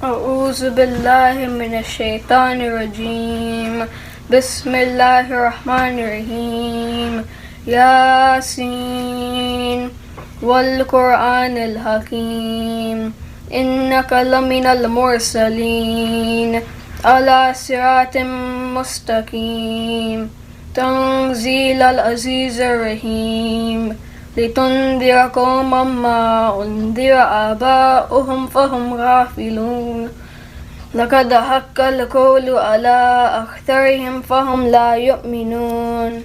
أعوذ بالله من الشيطان الرجيم. بسم الله الرحمن الرحيم. ياسين والقرآن الحكيم إنك لمن المرسلين على صراط مستقيم تنزيل العزيز الرحيم لتنذر قوما ما أنذر آباؤهم فهم غافلون لقد حق القول على أكثرهم فهم لا يؤمنون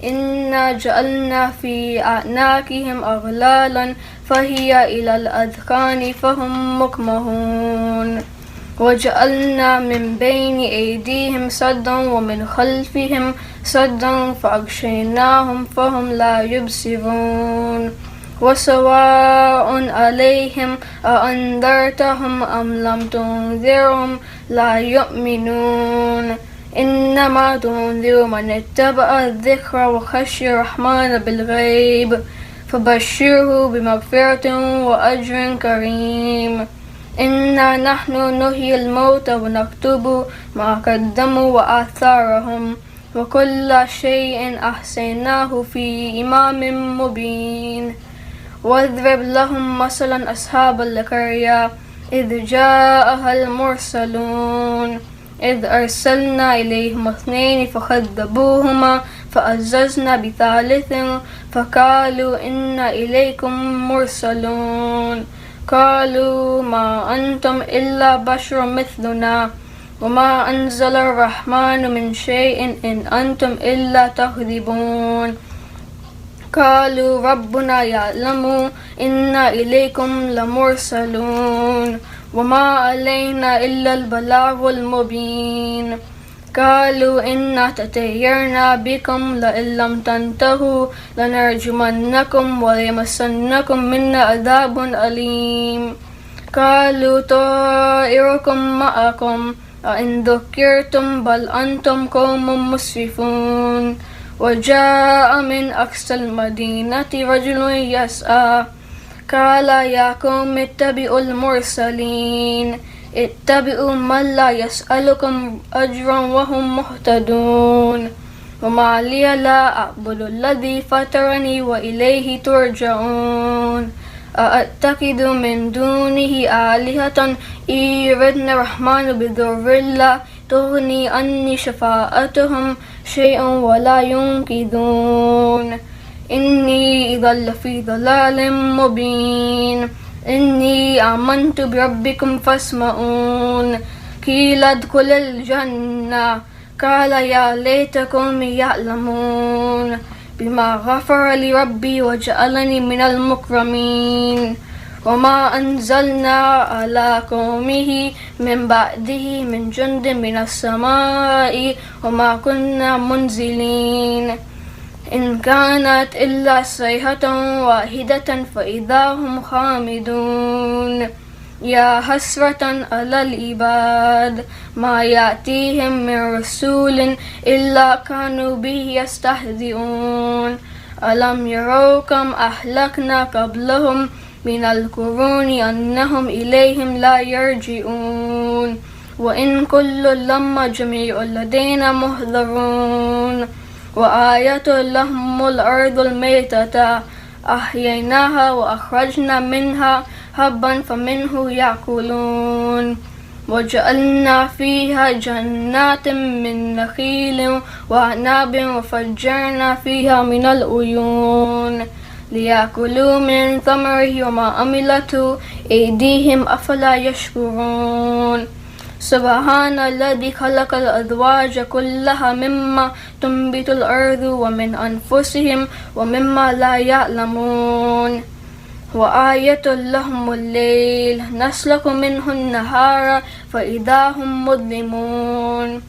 إنا جعلنا في أعناقهم أغلالا فهي إلى الأذقان فهم مقمحون وجعلنا من بين أيديهم سدا ومن خلفهم سدا فأغشيناهم فهم لا يبصرون وسواء عليهم أأنذرتهم أم لم تنذرهم لا يؤمنون إنما تنذر من اتبع الذكر وخشي الرحمن بالغيب فبشره بمغفرة وأجر كريم إنا نحن نحيي الموتى ونكتب ما قدموا وآثارهم وكل شيء أحصيناه في إمام مبين واضرب لهم مثلا أصحاب القرية إذ جاءها المرسلون إذ أرسلنا إليهم اثنين فكذبوهما فعززنا بثالث فقالوا إنا إليكم مرسلون قالوا ما أنتم إلا بشر مثلنا وما أنزل الرحمن من شيء إن أنتم إلا تكذبون قالوا ربنا يعلم إنا إليكم لمرسلون وما علينا إلا البلاغ المبين قالوا إنا تطيرنا بكم لئن لم تنتهوا لنرجمنكم وليمسنكم منا عذاب أليم قالوا طائركم معكم أئن ذكرتم بل أنتم قوم مسرفون وجاء من أقصى المدينة رجل يسعى قال يا قوم اتبعوا المرسلين اتبعوا من لا يسألكم أجرا وهم مهتدون وما لي لا أعبد الذي فطرني وإليه ترجعون أأتخذ من دونه آلهة إن يردن الرحمن بضر لا تغني عني شفاعتهم شيئا ولا ينقذون إني إذا لفي ضلال مبين إني آمنت بربكم فاسمعون قيل ادخل الجنة قال يا ليت قومي يعلمون بما غفر لي ربي وجعلني من المكرمين وما أنزلنا على قومه من بعده من جند من السماء وما كنا منزلين إن كانت إلا صيحة واحدة فإذا هم خامدون يا حسرة على العباد ما يأتيهم من رسول إلا كانوا به يستهزئون ألم يروا كم أهلكنا قبلهم من القرون أنهم إليهم لا يرجعون وإن كل لما جميع لدينا محضرون وآية لهم الأرض الميتة أحييناها وأخرجنا منها حبا فمنه يأكلون وجعلنا فيها جنات من نخيل وأعناب وفجرنا فيها من العيون ليأكلوا من ثمره وما عملته أيديهم أفلا يشكرون سبحان الذي خلق الأزواج كلها مما تنبت الأرض ومن أنفسهم ومما لا يعلمون وآية لهم الليل نسلك منه النهار فإذا هم مظلمون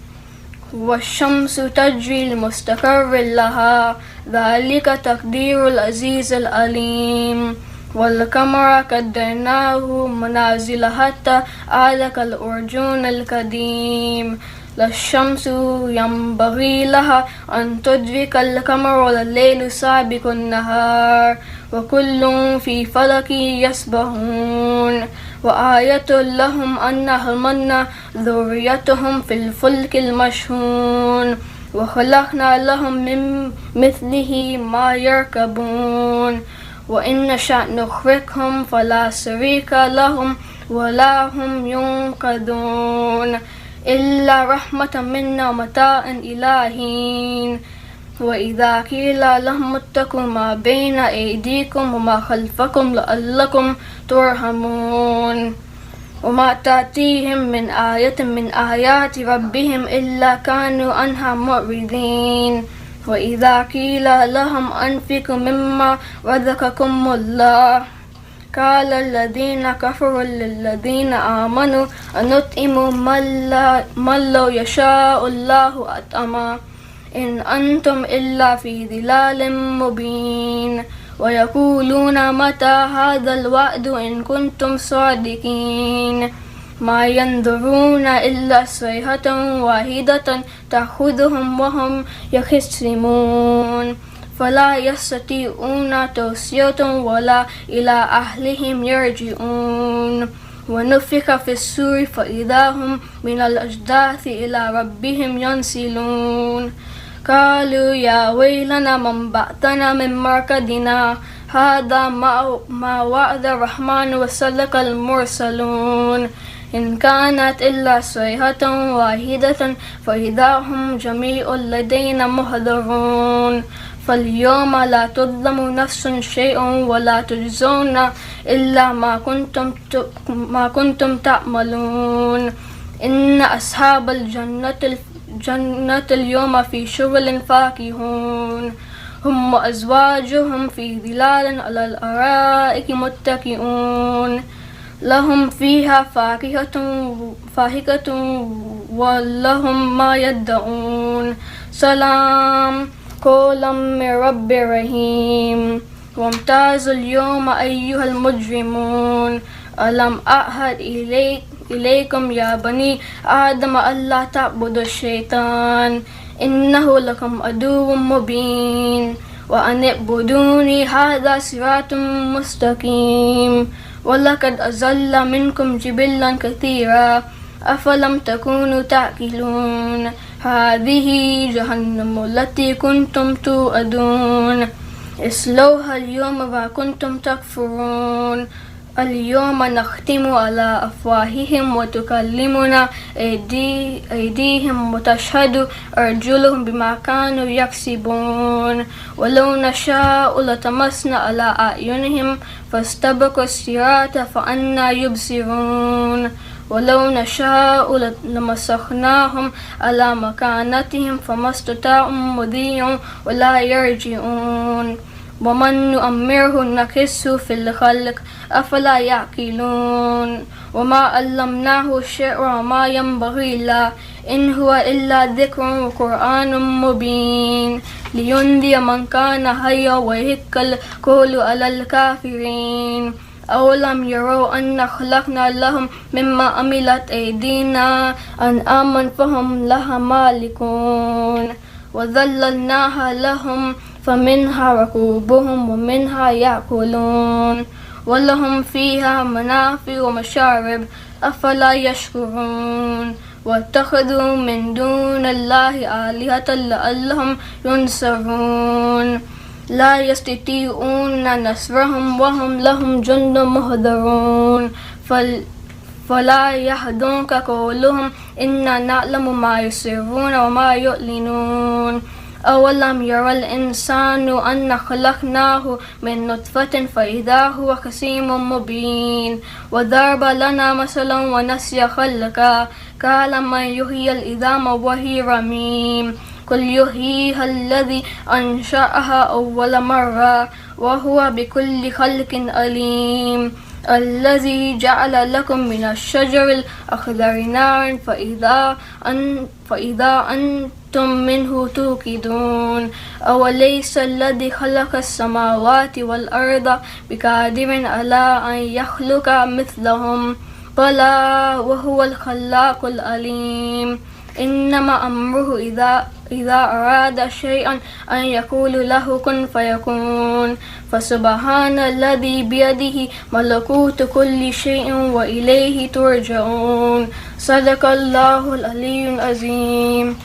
والشمس تجري لمستقر لها ذلك تقدير العزيز العليم والقمر قدرناه منازل حتى عاد كالأرجون القديم لا الشمس ينبغي لها أن تدرك القمر ولا الليل سابق النهار وكل في فلك يسبحون وآية لهم أن حملنا ذريتهم في الفلك المشحون وخلقنا لهم من مثله ما يركبون وإن نشأ نغرقهم فلا شريك لهم ولا هم ينقذون إلا رحمة منا ومتاع إلى حين وإذا قيل لهم اتقوا ما بين أيديكم وما خلفكم لعلكم ترحمون وما تأتيهم من آية من آيات ربهم إلا كانوا عنها معرضين وإذا قيل لهم أنفقوا مما رزقكم الله قال الذين كفروا للذين آمنوا أنطعم من لو يشاء الله أطعمه إن أنتم إلا في ضلال مبين ويقولون متى هذا الوعد إن كنتم صادقين ما ينظرون إلا صيحة واحدة تأخذهم وهم يخصمون فلا يستطيعون توصية ولا إلى أهلهم يرجعون ونفخ في السور فإذا هم من الأجداث إلى ربهم ينسلون قالوا يا ويلنا من بعثنا من مرقدنا هذا ما وعد الرحمن وصدق المرسلون إن كانت إلا صيحة واحدة فإذا هم جميع لدينا محضرون فاليوم لا تظلم نفس شيئا ولا تجزون إلا ما كنتم تعملون إن أصحاب الجنة اليوم في شغل فاكهون هم وأزواجهم في ظلال على الأرائك متكئون لهم فيها فاكهة ولهم ما يدعون سلام قولا من رب رحيم وامتازوا اليوم أيها المجرمون ألم أعهد إليكم يا بني آدم ألا تعبدوا الشيطان إنه لكم عدو مبين وأن اعبدوني هذا صراط مستقيم ولقد أضل منكم جبلا كثيرا أفلم تكونوا تعقلون هذه جهنم التي كنتم توعدون اصلوها اليوم ما كنتم تكفرون اليوم نختم على أفواههم وتكلمنا أيديهم وتشهد أرجلهم بما كانوا يكسبون ولو نشاء لطمسنا على أعينهم فاستبقوا الصراط فأنى يبصرون ولو نشاء لمسخناهم على مكانتهم فما استطاعوا مضيا ولا يرجعون ومن نؤمره نكسه في الخلق أفلا يعقلون وما علمناه الشعر وما ينبغي له إن هو إلا ذكر وقرآن مبين لينذر من كان حيا ويحق القول على الكافرين أولم يروا أن خلقنا لهم مما عملت أيدينا أنعاما فهم لها مالكون وذللناها لهم فمنها ركوبهم ومنها يأكلون ولهم فيها منافع ومشارب أفلا يشكرون واتخذوا من دون الله آلهة لعلهم ينصرون لا يستطيعون نصرهم وهم لهم جند مهضرون فلا يحزنك قولهم إنا نعلم ما يسرون وما يعلنون أولم يرى الإنسان أن خلقناه من نطفة فإذا هو خصيم مبين وضرب لنا مثلا ونسي خلقا قال من يحيي العظام وهي رميم قل يحييها الذي أنشأها أول مرة وهو بكل خلق عليم الذي جعل لكم من الشجر الأخضر نارا فإذا أنتم منه توقدون أوليس الذي خلق السماوات والأرض بقادر على أن يخلق مثلهم بلى وهو الخلاق العليم إنما أمره إذا أراد شيئا أن يقول له كن فيكون. فسبحان الذي بيده ملكوت كل شيء وإليه ترجعون. صدق الله العلي العظيم.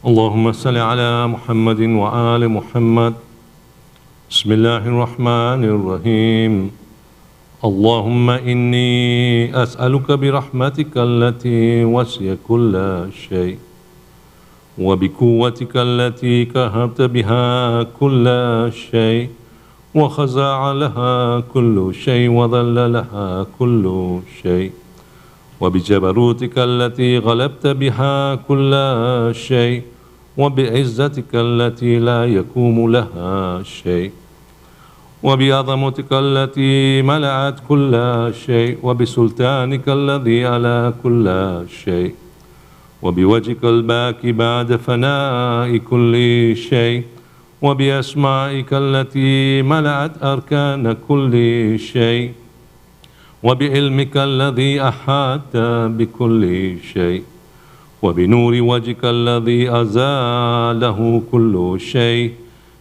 اللهم صل على محمد وآل محمد. بسم الله الرحمن الرحيم. اللهم إني أسألك برحمتك التي وسعت كل شيء وبقوتك التي قهرت بها كل شيء وخضع لها كل شيء وذل لها كل شيء وبجبروتك التي غلبت بها كل شيء وبعزتك التي لا يقوم لها شيء وبعظمتك التي ملأت كل شيء وبسلطانك الذي على كل شيء وبوجهك الباكي بعد فناء كل شيء وبأسمائك التي ملأت أركان كل شيء وبعلمك الذي أحاط بكل شيء وبنور وجهك الذي أزاله كل شيء.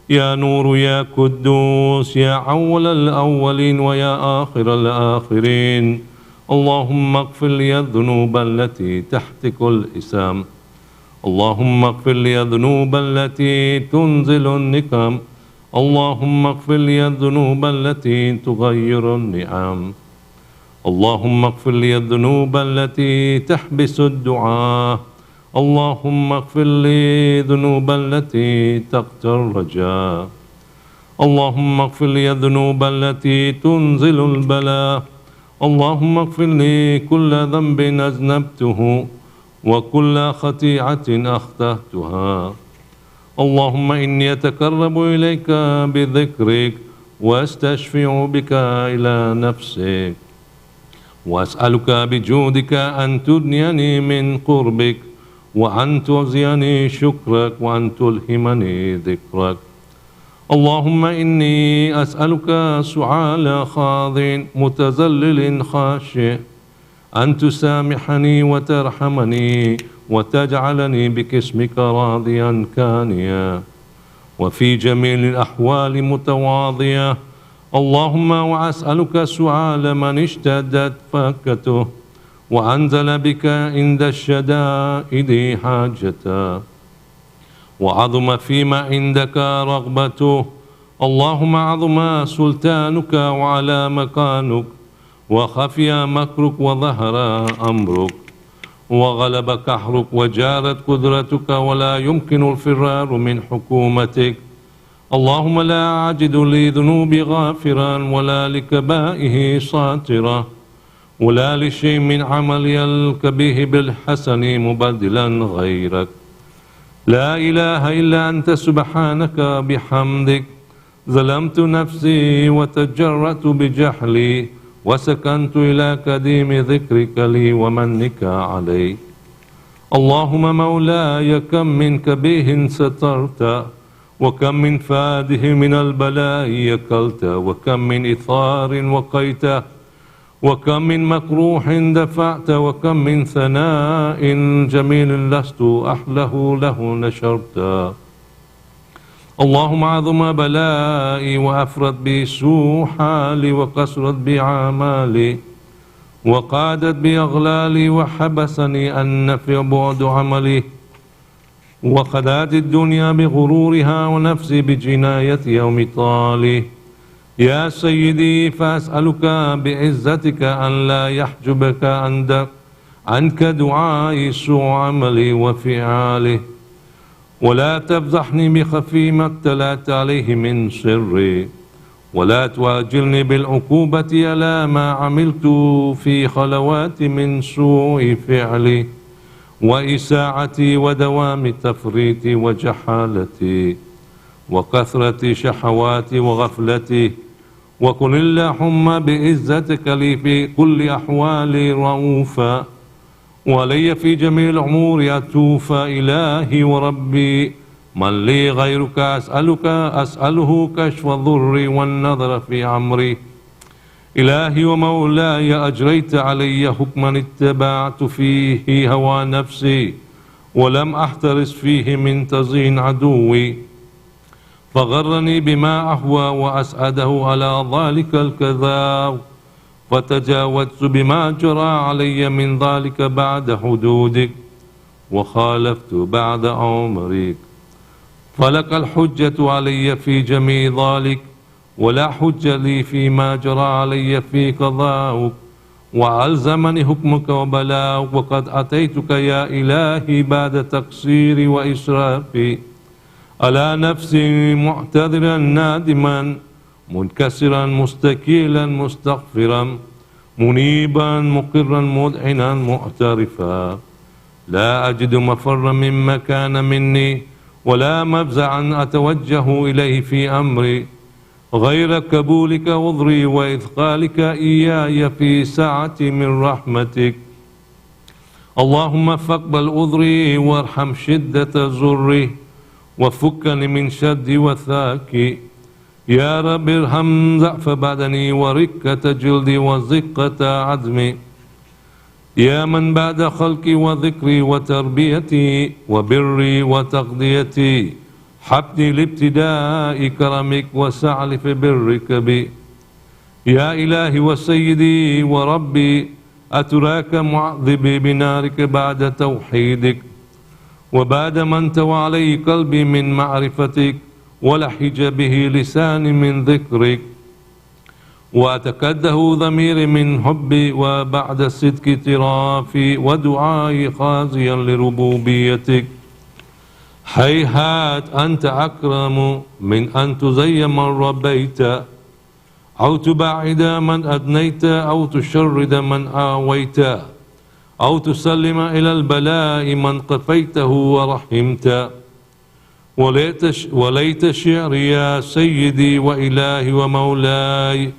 يا نور يا قدوس يا أول الأولين ويا آخر الآخرين. اللهم اغفر لي الذنوب التي تحتك الإسام. اللهم اغفر لي الذنوب التي تنزل النقم. اللهم اغفر لي الذنوب التي تغير النعم. اللهم اغفر لي الذنوب التي تحبس الدعاء. اللهم اغفر لي الذنوب التي تقتل الرجاء. اللهم اغفر لي الذنوب التي تنزل البلاء. اللهم اغفر لي كل ذنب أذنبته وكل خطيئة أخطأتها. اللهم إني أتقرب إليك بذكرك وأستشفع بك إلى نفسك وأسألك بجودك أن تدنيني من قربك وأن تعزيني شكرك وأن تلهمني ذكرك. اللهم إني أسألك سؤال خاضع متذلل خاشع أن تسامحني وترحمني وتجعلني باسمك راضيا كانيا وفي جميع الأحوال متواضيا. اللهم وأسألك سؤال من اشتدت فاكته وأنزل بك عند الشدائد حاجته وعظم فيما عندك رغبته. اللهم عظم سلطانك وعلى مكانك وخفي مكرك وظهر أمرك وغلب قهرك وجارت قدرتك ولا يمكن الفرار من حكومتك. اللهم لا أجد لذنوبي غافرا ولا لكبائه ساترا ولا لشيء من عملي الكبيه بالحسن مبدلا غيرك. لا إله إلا أنت سبحانك بحمدك. ظلمت نفسي وتجرأت بجهلي وسكنت إلى قديم ذكرك لي ومنك علي. اللهم مولاي كم من كبيه سترت وكم من فاده من البلاء يكلت وكم من إثار وقيت وكم من مكروح دفعت وكم من ثناء جميل لست أحله له نشرت. اللهم عظم بلائي وأفرد بي سوء حالي وقصرت بي أعمالي وقادت بي أغلالي وحبسني النفي بعد عملي وخدعت الدنيا بغرورها ونفسي بجناية يوم طالي. يا سيدي فأسألك بعزتك أن لا يحجبك عنك دعائي سوء عملي وفعالي ولا تفضحني بخفي ما ابتلأت عليه من سري ولا تواجلني بالعقوبة على ما عملت في خلوات من سوء فعلي وإساعتي ودوام تفريطي وجحالتي وكثرة شحواتي وغفلتي وكن اللهم بعزتك لي في كل أحوالي رؤوفا ولي في جميع الأمور يتوفى إلهي وربي من لي غيرك أسأله كشف الضر والنظر في أمري إلهي ومولاي أجريت علي حكما اتبعت فيه هوى نفسي ولم أحترس فيه من تزيين عدوي فغرني بما أهوى وأسعده على ذلك الكذاب فتجاوزت بما جرى علي من ذلك بعد حدودك وخالفت بعد أمرك فلك الحجة علي في جميع ذلك ولا حجة لي فيما جرى علي في قضاؤك وألزمني حكمك وبلاؤك وقد أتيتك يا إلهي بعد تقصيري وإسرافي على نفسي معتذرا نادما منكسرا مستكيلا مستغفرا منيبا مقرا مذعنا معترفا لا أجد مفرا مما كان مني ولا مفزعا أتوجه إليه في أمري غير قبولك عذري وإثقالك إياي في سعة من رحمتك اللهم فاقبل عذري وارحم شدة زري وفكني من شد وثاكي يا رب ارحم ضعف بدني وركة جلدي وزقة عظمي يا من بعد خلقي وذكري وتربيتي وبري وتقضيتي حبني لابتداء كرمك وسعل في برك بي يا إلهي وسيدي وربي أتراك معذبي بنارك بعد توحيدك وبعد ما انتوى علي قلبي من معرفتك ولحج به لساني من ذكرك وأتكده ضميري من حبي وبعد صدق اعترافي ودعائي خازيا لربوبيتك هيهات أنت أكرم من أن تزي من ربيت أو تبعد من أدنيت أو تشرد من آويت أو تسلم إلى البلاء من قفيته ورحمت وليت شعري يا سيدي وإلهي ومولاي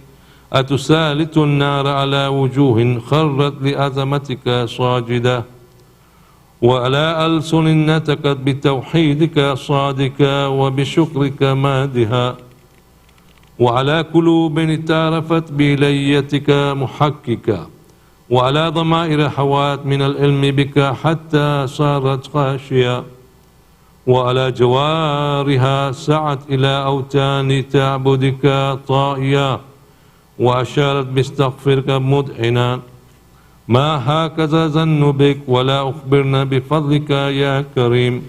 أتسالت النار على وجوه خرت لأزمتك صاجدة وعلى ألسن نتكت بتوحيدك صادقة وبشكرك مادها وعلى قلوب اتعرفت بليتك محككة وعلى ضمائر حوات من العلم بك حتى صارت خاشية وعلى جوارها سعت إلى أوتان تعبدك طائية وأشارت باستغفرك مدعنا ما هكذا ظن بك ولا أخبرنا بفضلك يا كريم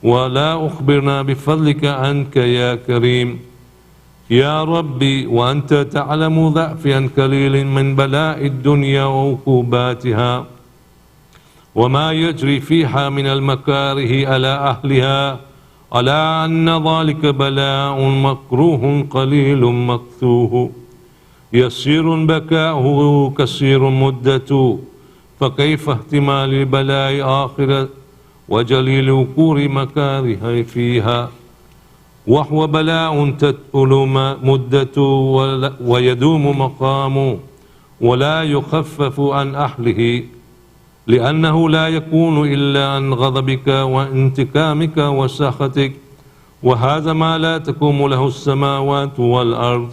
ولا أخبرنا بفضلك عنك يا كريم يا ربي وأنت تعلم ضعفي عن قليل من بلاء الدنيا وعقوباتها وما يجري فيها من المكاره على أهلها ألا أن ذلك بلاء مكروه قليل مكثوه يسير بكاؤه كثير مدته فكيف احتمال البلاء آخرة وجليل وقور مكاره فيها وهو بلاء تتؤل مدته ويدوم مقامه ولا يخفف عن أهله لأنه لا يكون إلا عن غضبك وانتقامك وسخطك وهذا ما لا تقوم له السماوات والأرض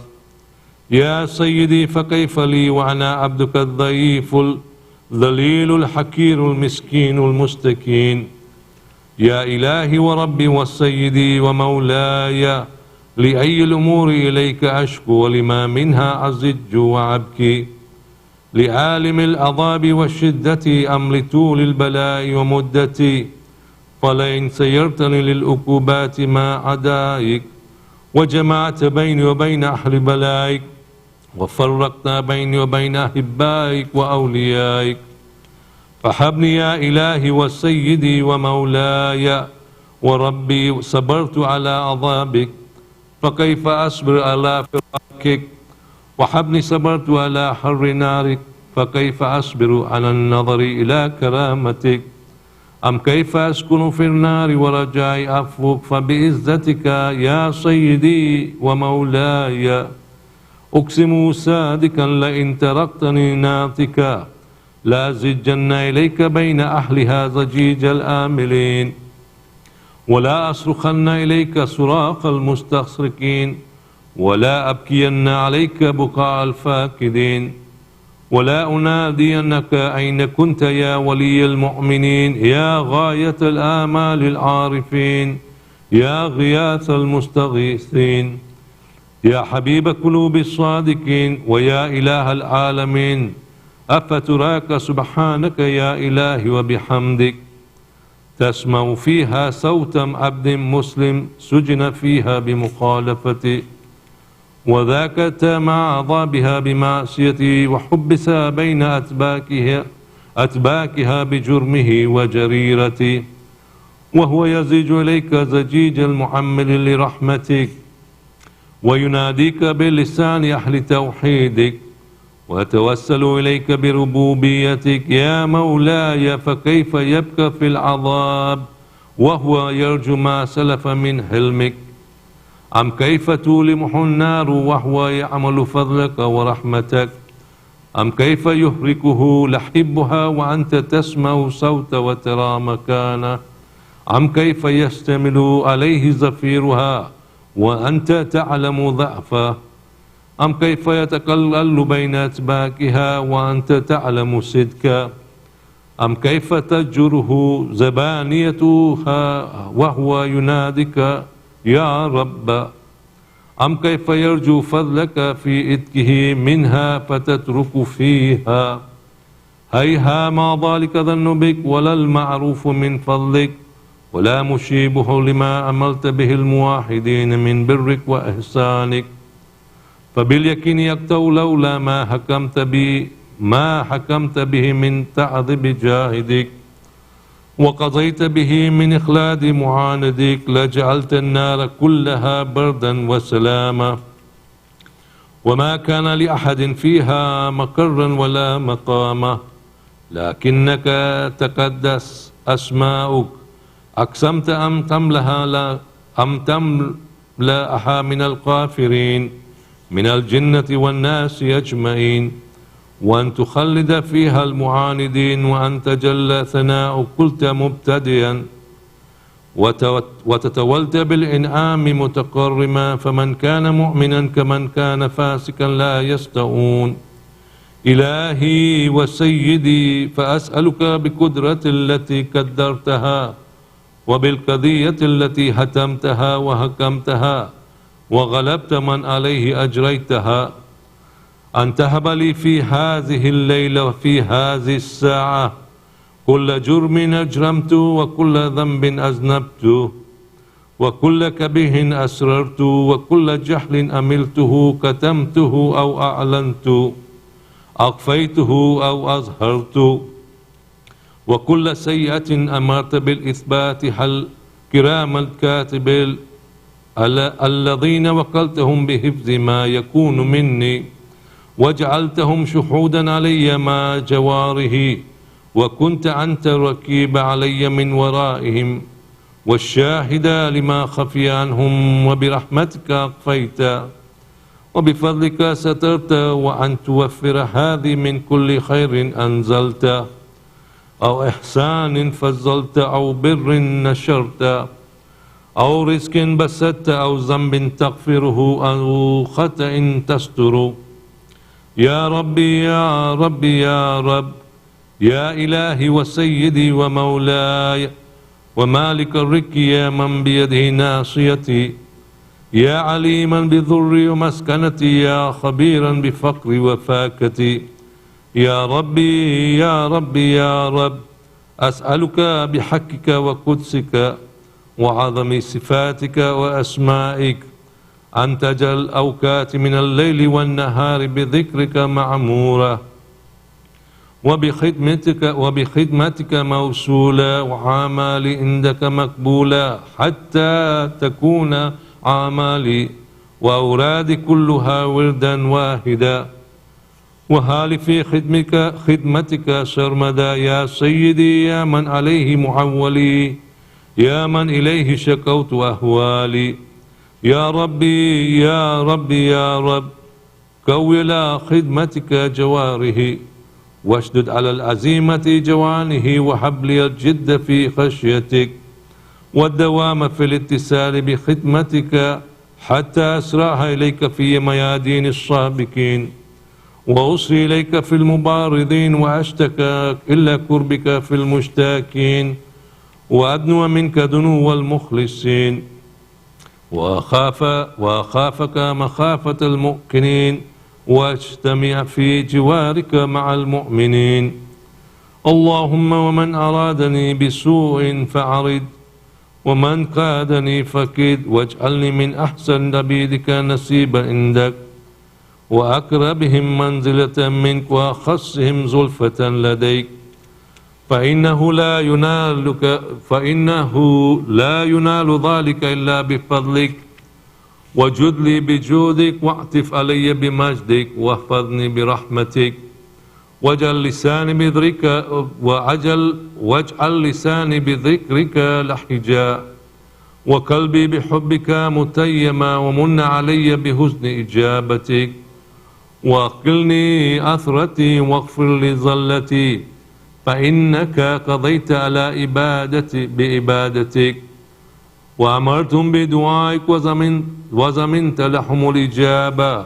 يا سيدي فكيف لي وأنا عبدك الضعيف الذليل الحكير المسكين المستكين يا إلهي وربي وسيدي ومولاي لأي الأمور إليك أشكو ولما منها أزج وأبكي لعالم العذاب والشدة أم لطول البلاء ومدتي فلئن سيرتني للعقوبات ما عدائك وجمعت بيني وبين أهل بلائك وفرقت بيني وبين أحبائك وأوليائك فحبني يا إلهي وسيدي ومولاي وربي صبرت على عذابك فكيف أصبر على فراقك وحبني صبرت على حر نارك فكيف أصبر على النظر إلى كرامتك أم كيف أسكن في النار ورجاء عفوك فبعزتك يا سيدي ومولاي أقسم صادقا لئن تركتني ناطقا لأزجن إليك بين أهلها زجيج الآملين ولا أصرخن إليك صراخ المستصرخين ولا أبكين عليك بكاء الفاقدين ولا أنادينك أين كنت يا ولي المؤمنين يا غاية الآمال العارفين يا غياث المستغيثين يا حبيب قلوب الصادقين ويا إله العالمين أفتراك سبحانك يا إلهي وبحمدك تسمع فيها صوت عبد مسلم سجن فيها بمخالفتي وذاك تماضى بها بمعصيته وحبس بين أتباكها بجرمه وجريرته وهو يزج إليك زجيج المحمل لرحمتك ويناديك بلسان أهل توحيدك ويتوسل إليك بربوبيتك يا مولاي فكيف يبكى في العذاب وهو يرجو ما سلف من حلمك أم كيف تولمه النار وهو يعمل فضلك ورحمتك أم كيف يحركه لحبها وأنت تسمع صوت وترى مكانه أم كيف يشتمل عليه زفيرها وأنت تعلم ضعفه أم كيف يتقلل بين أتباكها وأنت تعلم صدقه أم كيف تجره زبانيتها وهو ينادك يا رب أم كيف يرجو فضلك في إتكه منها فتترك فيها هيها ما ذلك ظن بك ولا المعروف من فضلك ولا مشيبه لما عملت به الموحدين من برك وإحسانك فباليقين يقتو لولا ما حكمت به من تعذب جاهدك وقضيت به من إخلاد معاندك لجعلت النار كلها بردا وسلاما وما كان لأحد فيها مقرا ولا مقاما لكنك تقدس أسماؤك أقسمت أم تملأها من القافرين من الجنة والناس أجمعين وأن تخلد فيها المعاندين وأن تجلى ثناء قلت مبتدئا وتتولت بالإنعام متقرما فمن كان مؤمنا كمن كان فاسقا لا يستوون إلهي وسيدي فأسألك بقدرة التي قدرتها وبالقضية التي هتمتها وحكمتها وغلبت من عليه أجريتها أن تهب لي في هذه الليلة وفي هذه الساعة كل جرم أجرمت وكل ذنب أذنبت وكل كبه أسررت وكل جهل أملته كتمته أو أعلنت أخفيته أو أظهرت وكل سيئة أمرت بالإثبات هل كرام الكاتب الذين وكلتهم بحفظ ما يكون مني وجعلتهم شهودا علي مع جواره وكنت أنت الرقيب علي من ورائهم والشاهد لما خفي عنهم وبرحمتك أخفيت وبفضلك سترت وأن توفر هذه من كل خير أنزلت أو إحسان فضلت أو بر نشرت أو رزق بسطت أو ذنب تغفره أو خطأ تستر يا ربي يا ربي يا رب يا إلهي وسيدي ومولاي ومالك الرك يا من بيده ناصيتي يا عليما بضري ومسكنتي يا خبيرا بفقري وفاكتي يا ربي يا ربي يا رب أسألك بحقك وقدسك وعظم صفاتك وأسمائك أن تجعل الأوقات من الليل والنهار بذكرك معمورة وبخدمتك موصولة وعمالي عندك مقبولة حتى تكون أعمالي وأورادي كلها وردا واحدا وهال في خدمتك سرمدا يا سيدي يا من عليه معولي يا من إليه شكوت أهوالي يا ربي يا ربي يا رب قوي إلى خدمتك جواره، واشدد على العزيمة جوانه، وهب لي الجد في خشيتك والدوام في الاتصال بخدمتك حتى أسرعها إليك في ميادين السابقين، وأصغي إليك في المبارضين، وأشتكى إلى قربك في المشتاكين، وأدنو منك دنو المخلصين، وأخافك مخافة المؤمنين، واجتمع في جوارك مع المؤمنين. اللهم ومن أرادني بسوء فأعرض، ومن قادني فكد، واجعلني من أحسن عبيدك نصيبا عندك، وأقربهم منزلة منك، وأخصهم زلفة لديك، فإنه لا ينال ذلك إلا بفضلك، وجد لي بجودك، واعطف علي بمجدك، واحفظني برحمتك، واجعل لساني بذكرك لحجا، وقلبي بحبك متيما، ومن علي بحسن إجابتك، وأقلني أثرتي، واغفر لي ظلتي، فإنك قضيت على بإبادتك، وأمرتم بدعائك، وزمنت لهم الإجابة،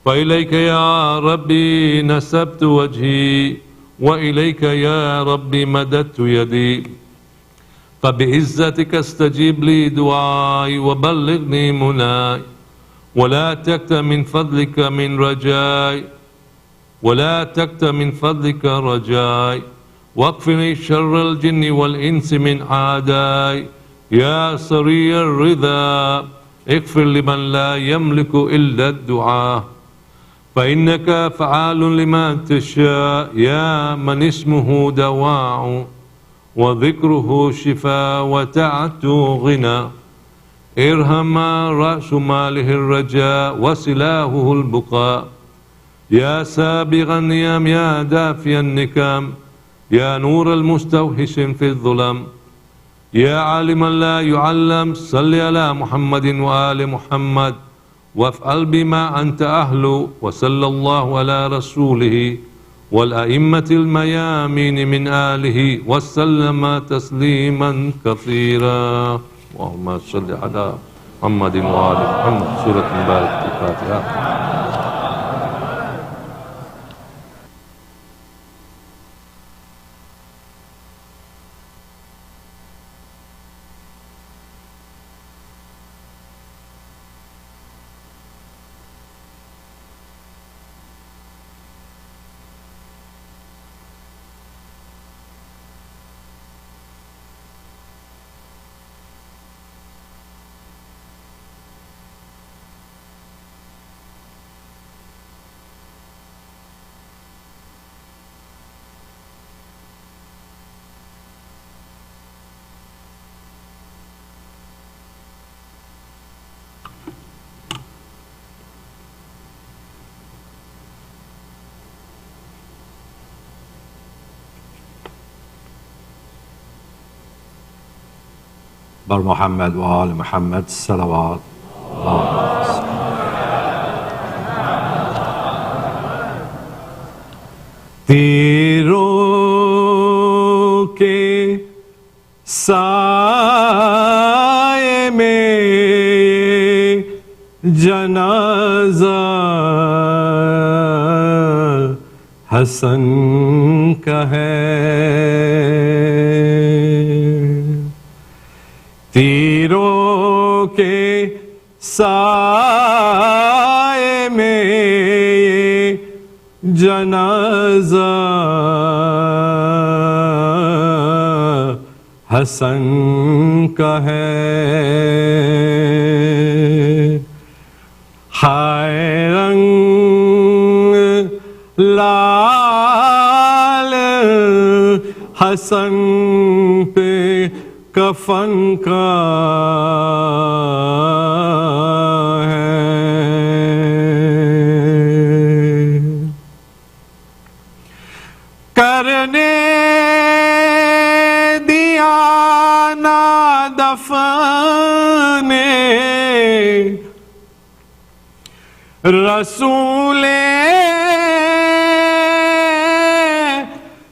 فإليك يا ربي نسبت وجهي، وإليك يا ربي مددت يدي، فبعزتك استجيب لي دعائي، وبلغني مناي، ولا تكت من فضلك رجاي، واكفني شر الجن والإنس من عاداي، يا سري الرضا اغفر لمن لا يملك إلا الدعاء، فإنك فعال لما تشاء، يا من اسمه دواء، وذكره شفاء، وتعته غنى، ارحم رأس ماله الرجاء، وسلاهه البقاء، يا سابغ النيام، يا دافي النكام، يا نور المستوحش في الظلم، يا عالما لا يعلم، صل على محمد وآل محمد، وافعل بما أنت أهل، وصلى الله على رسوله والأئمة الميامين من آله، وسلم تسليما كثيرا. اللهم صل على محمد وآل محمد. سورة مباركة الفاتحة. بر محمد و آل محمد صلوات. تیروں کے سائے میں جنازہ حسن کا ہے، تیروں کے سائے میں جنازہ حسن کا ہے، ہائے رنگ لال حسن پہ کفن کا ہے، کرنے دیا نہ دفن رسول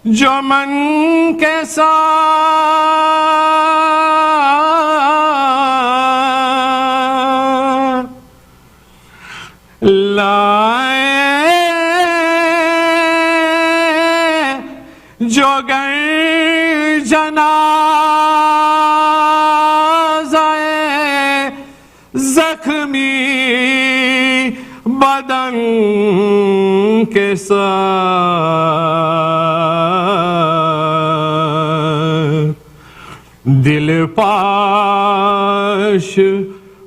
جو من کے ساتھ لائے جو گر جنازہ زخمی بدن کے ساتھ دل پاش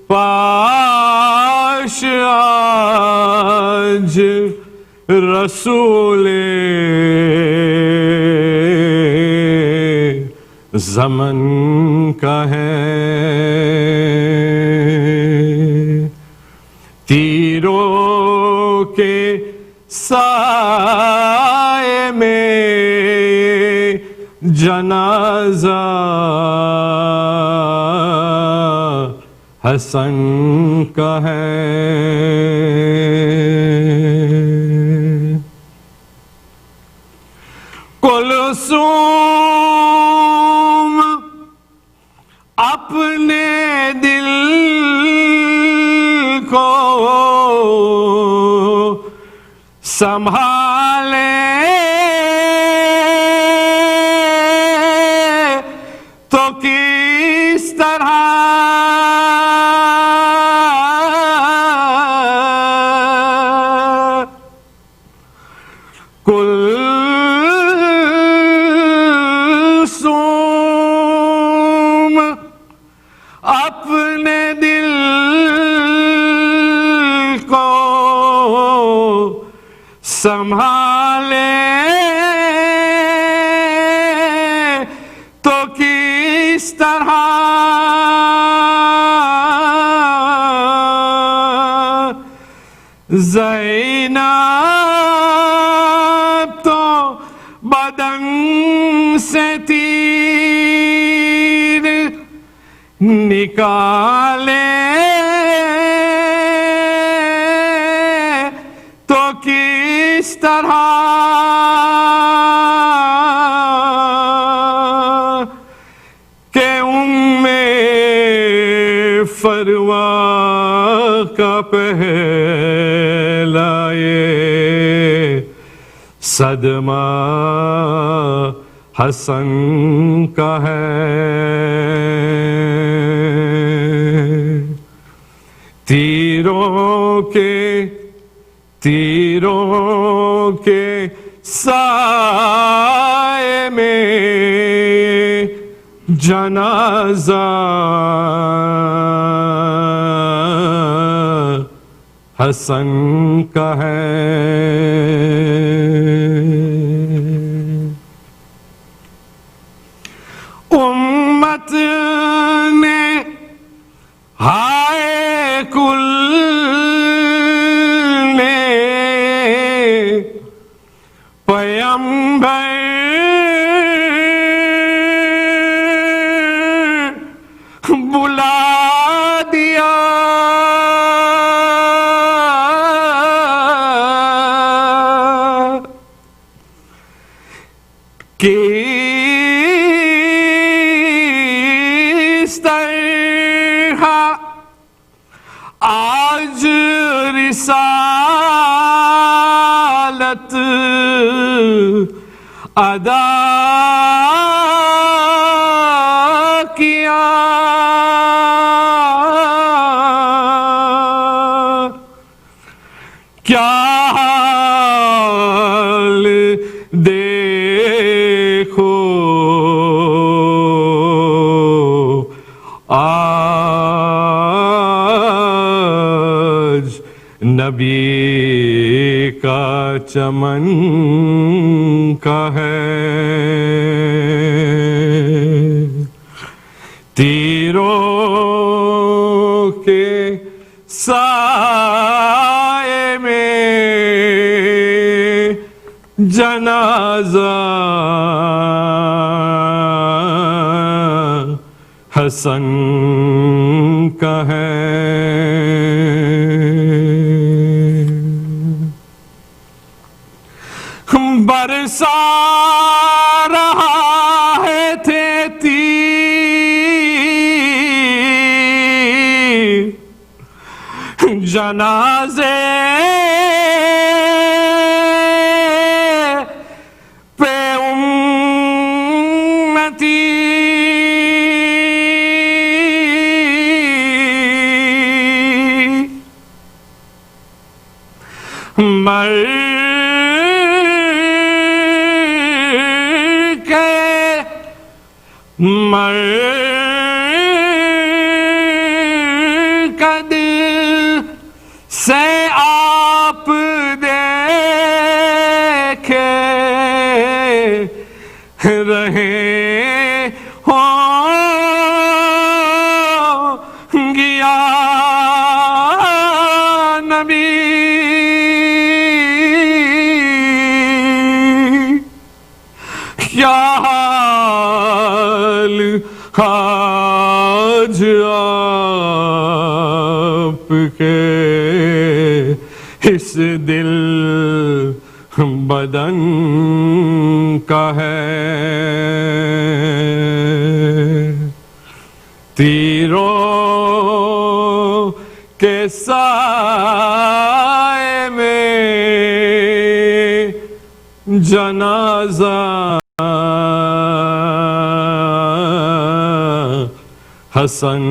پاش آج رسول زمن کا ہے تیروں کے سائے میں جنازہ حسن کا ہے کلثوم اپنے دل کو سنبھالے تو کس طرح کلثوم اپنے دل کو سنبھالے تو کس طرح زینب تو بدن سے تیر نکالے تو کس طرح کہ فروا کا پہلا یہ صدمہ حسن کا ہے تیروں کے سائے میں جنازہ حسن کا ہے امت نے ہائے کل نے پیمبر بلا دیا کس طرح آج رسالت ادا کیا کیا حال دیکھو آج نبی کا چمن کا ہے تیروں کے سائے میں جنازہ حسن کا ہے برسا رہا ہے تیر جنازے پہ امتی مر کد سے آپ دیکھے رہے ہوں گیا نبی کیا حال آج آپ کے اس دل بدن کا ہے تیروں کے سائے میں جنازہ حسن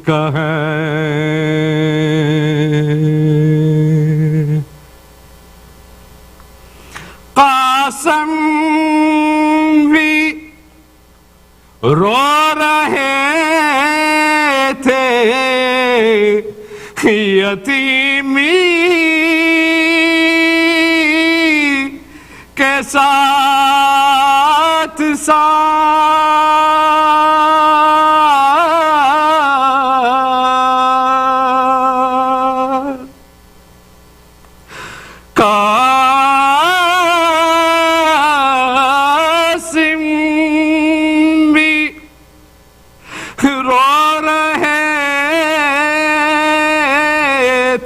کا ہے قاسم بھی رو رہے تھے یتیمی کے ساتھ قاسم بھی رو رہے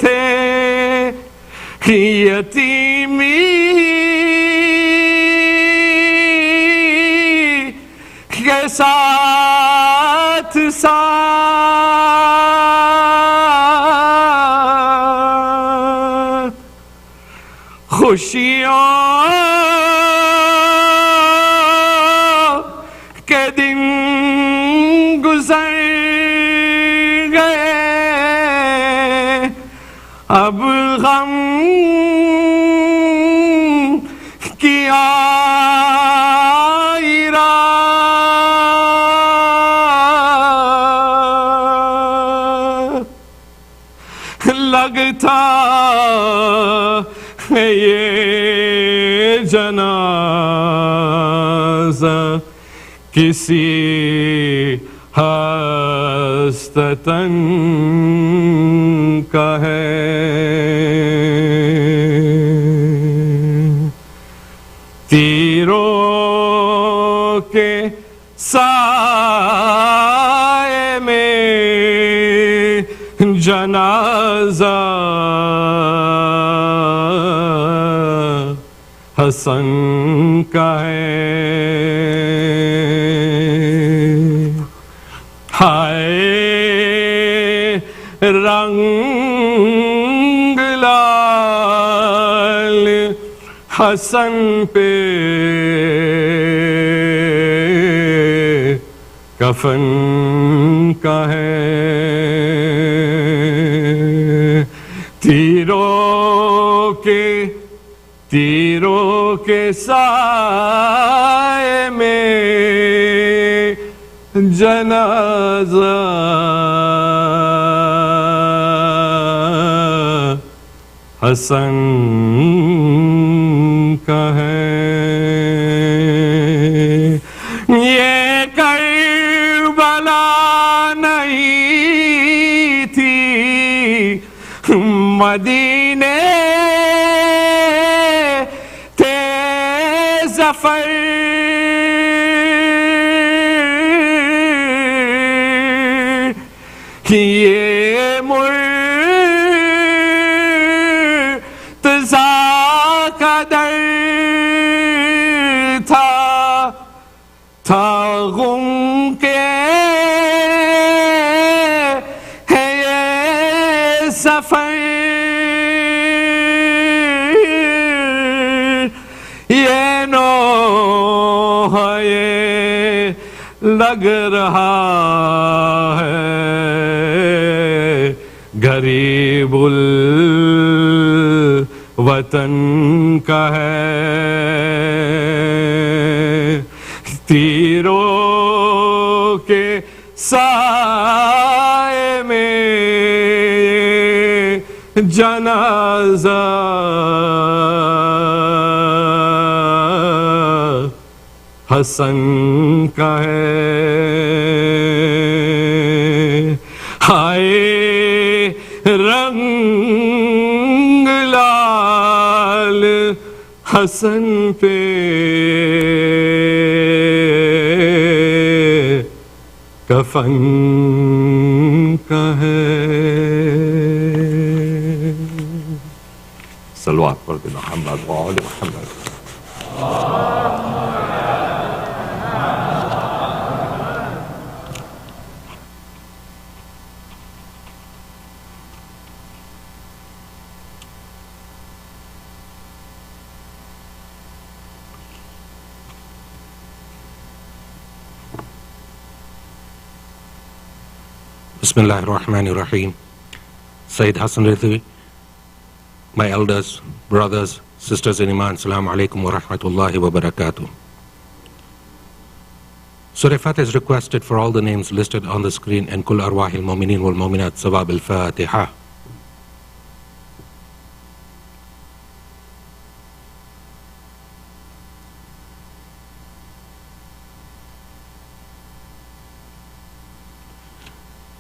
تھے یتیمی کے ساتھ خوشیوں کے دن گزر گئے اب غم کی آئی رات لگتا یہ جنازہ کسی ہستتن کا ہے تیروں کے سائے میں جنازہ حسن کا ہے ہائے رنگ لال حسن پہ کفن کا ہے تیروں کے سائے میں جنازہ حسن کا ہے یہ کربلا نہیں تھی مدینے سفر یہ مرتضیٰ کا در سفر یہ نوحہ یہ لگ رہا ہے غریب الوطن کا ہے تیروں کے سائے میں جنازہ حسن کا ہے ہائے رنگ لال حسن پہ کفن کا ہے صلوات پڑھ کے محمد وآل محمد بسم اللہ الرحمن الرحیم. Sayyid Hassan Rizvi, my elders, brothers, sisters in Iman, Assalamu alaikum wa rahmatullahi wa barakatuh. Surah Fatiha is requested for all the names listed on the screen and Kul Arwahil Mu'minin wal Mu'minat Sawab al-Fatiha.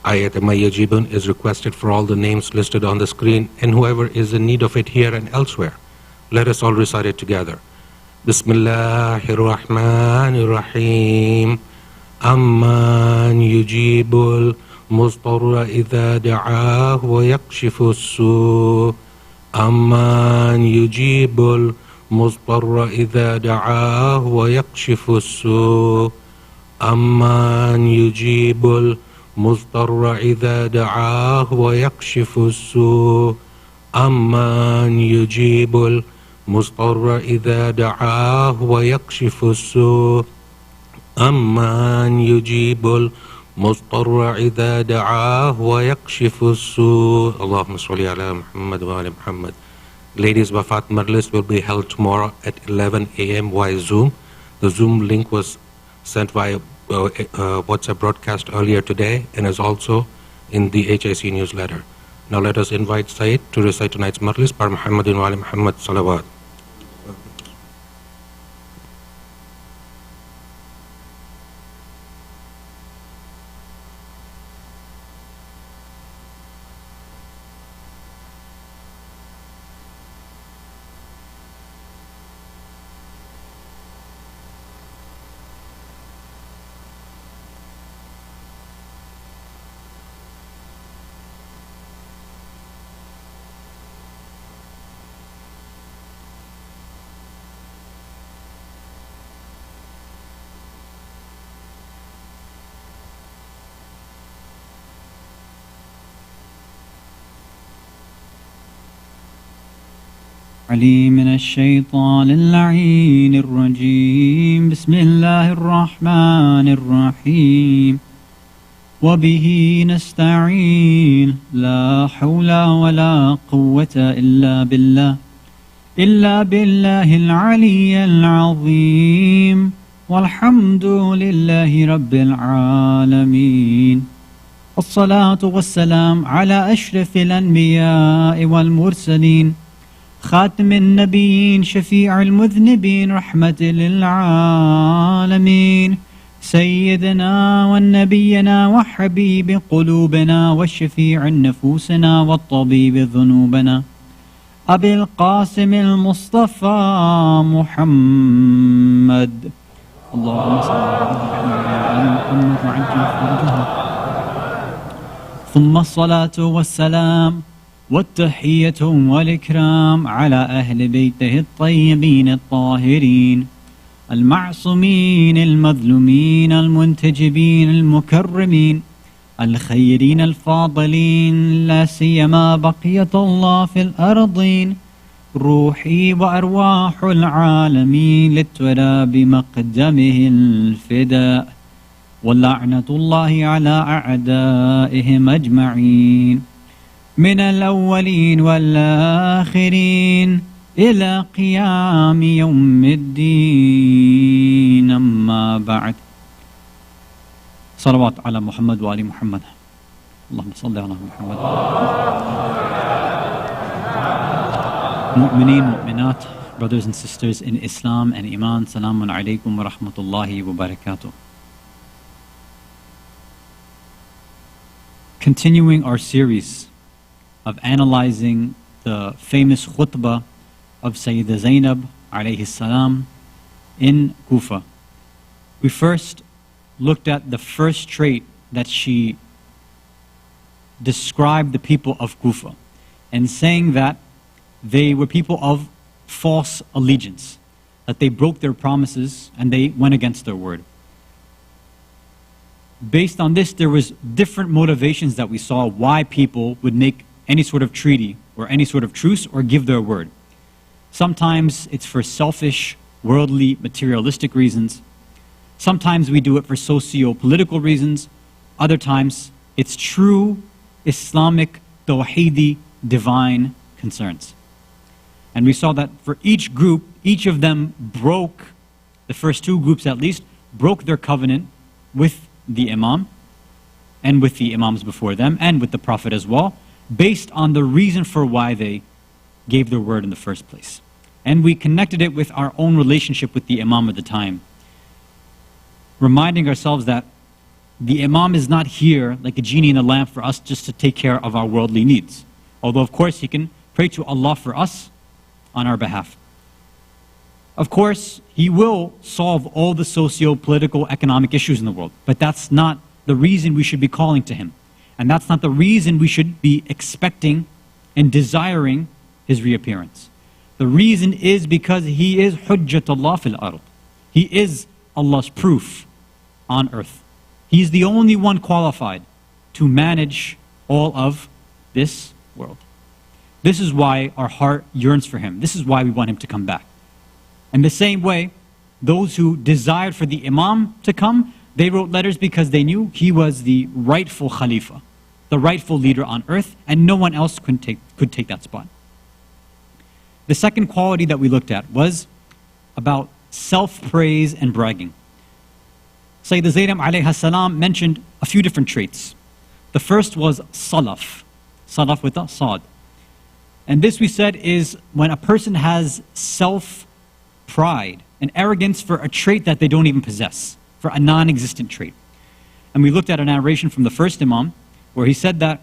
Ayat Mayyajibun is requested for all the names listed on the screen and whoever is in need of it here and elsewhere. Let us all recite it together. Bismillahirrahmanirrahim. Amman yujibul mustarra idha da'ah wa yakshifu as-su. Amman yujibul mustarra idha da'ah wa yakshifu as-su. Amman yujibul مضطر إذا دعاه ويكشف السوء أمن يجيب المضطر إذا دعاه ويكشف السوء أمن يجيب المضطر إذا دعاه ويكشف السوء اللهم صل على محمد وعلى محمد. Ladies, Wafat Majlis will be held tomorrow at 11 a.m. via Zoom. The Zoom link was sent via WhatsApp broadcast earlier today and is also in the HIC newsletter. Now let us invite Sayyid to recite tonight's Majlis par Muhammadin wa ali Muhammad salawat. علي من الشيطان اللعين الرجيم. بسم الله الرحمن الرحيم. وبه نستعين. لا حول ولا قوة إلا بالله العلي العظيم. والحمد لله رب العالمين. الصلاة والسلام على أشرف الأنبياء والمرسلين خاتم النبيين شفيع المذنبين رحمة للعالمين سيدنا ونبينا وحبيب قلوبنا والشفيع نفوسنا والطبيب ذنوبنا أبي القاسم المصطفى محمد. اللهم صل على محمد وعجل فرجه. ثم الصلاة والسلام والتحية والإكرام على أهل بيته الطيبين الطاهرين المعصومين المظلومين المنتجبين المكرمين الخيرين الفاضلين لا سيما بقية الله في الأرضين روحي وأرواح العالمين للترى بمقدمه الفداء ولعنة الله على أعدائهم أجمعين من الأولين والآخرين إلى قيام يوم الدين أما بعد صلوات على محمد وآل محمد اللهم صل على محمد Mu'mineen, mu'minat, brothers and sisters in Islam and Iman, Salamun alaykum wa rahmatullahi wa barakatuh. Continuing our series of analyzing the famous khutbah of Sayyida Zainab alayhi salam in Kufa. We first looked at the first trait that she described the people of Kufa and saying that they were people of false allegiance, that they broke their promises and they went against their word. Based on this, there was different motivations that we saw why people would make any sort of treaty or any sort of truce or give their word. Sometimes it's for selfish, worldly, materialistic reasons. Sometimes we do it for socio-political reasons. Other times it's true Islamic, tawheedi, divine concerns. And we saw that for each group, each of them broke, the first two groups at least, broke their covenant with the Imam and with the Imams before them and with the Prophet as well, based on the reason for why they gave their word in the first place. And we connected it with our own relationship with the Imam at the time, reminding ourselves that the Imam is not here like a genie in a lamp for us just to take care of our worldly needs. Although of course he can pray to Allah for us on our behalf. Of course, he will solve all the socio-political, economic issues in the world, but that's not the reason we should be calling to him. And that's not the reason we should be expecting and desiring his reappearance. The reason is because he is Hujjatullah fil ard. He is Allah's proof on earth. He's the only one qualified to manage all of this world. This is why our heart yearns for him. This is why we want him to come back. In the same way, those who desired for the Imam to come, they wrote letters because they knew he was the rightful Khalifa, the rightful leader on earth, and no one else could take that spot. The second quality that we looked at was about self-praise and bragging. Sayyida Zainab alayha salam mentioned a few different traits. The first was salaf, salaf with a sad. And this, we said, is when a person has self-pride and arrogance for a trait that they don't even possess, for a non-existent trait. And we looked at a narration from the first Imam where he said that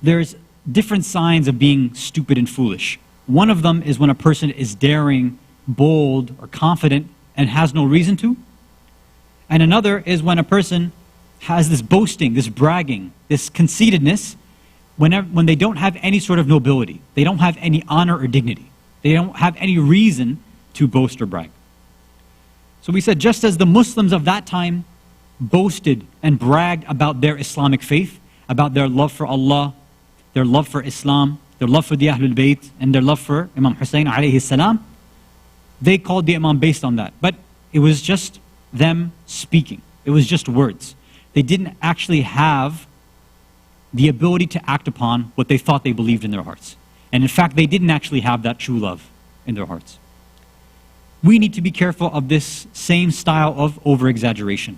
there's different signs of being stupid and foolish. One of them is when a person is daring, bold, or confident and has no reason to. And another is when a person has this boasting, this bragging, this conceitedness, when they don't have any sort of nobility, they don't have any honor or dignity, they don't have any reason to boast or brag. So we said just as the Muslims of that time boasted and bragged about their Islamic faith, about their love for Allah, their love for Islam, their love for the Ahlul Bayt, and their love for Imam Hussein alayhi salam, they called the Imam based on that. But it was just them speaking. It was just words. They didn't actually have the ability to act upon what they thought they believed in their hearts. And in fact, they didn't actually have that true love in their hearts. We need to be careful of this same style of over-exaggeration.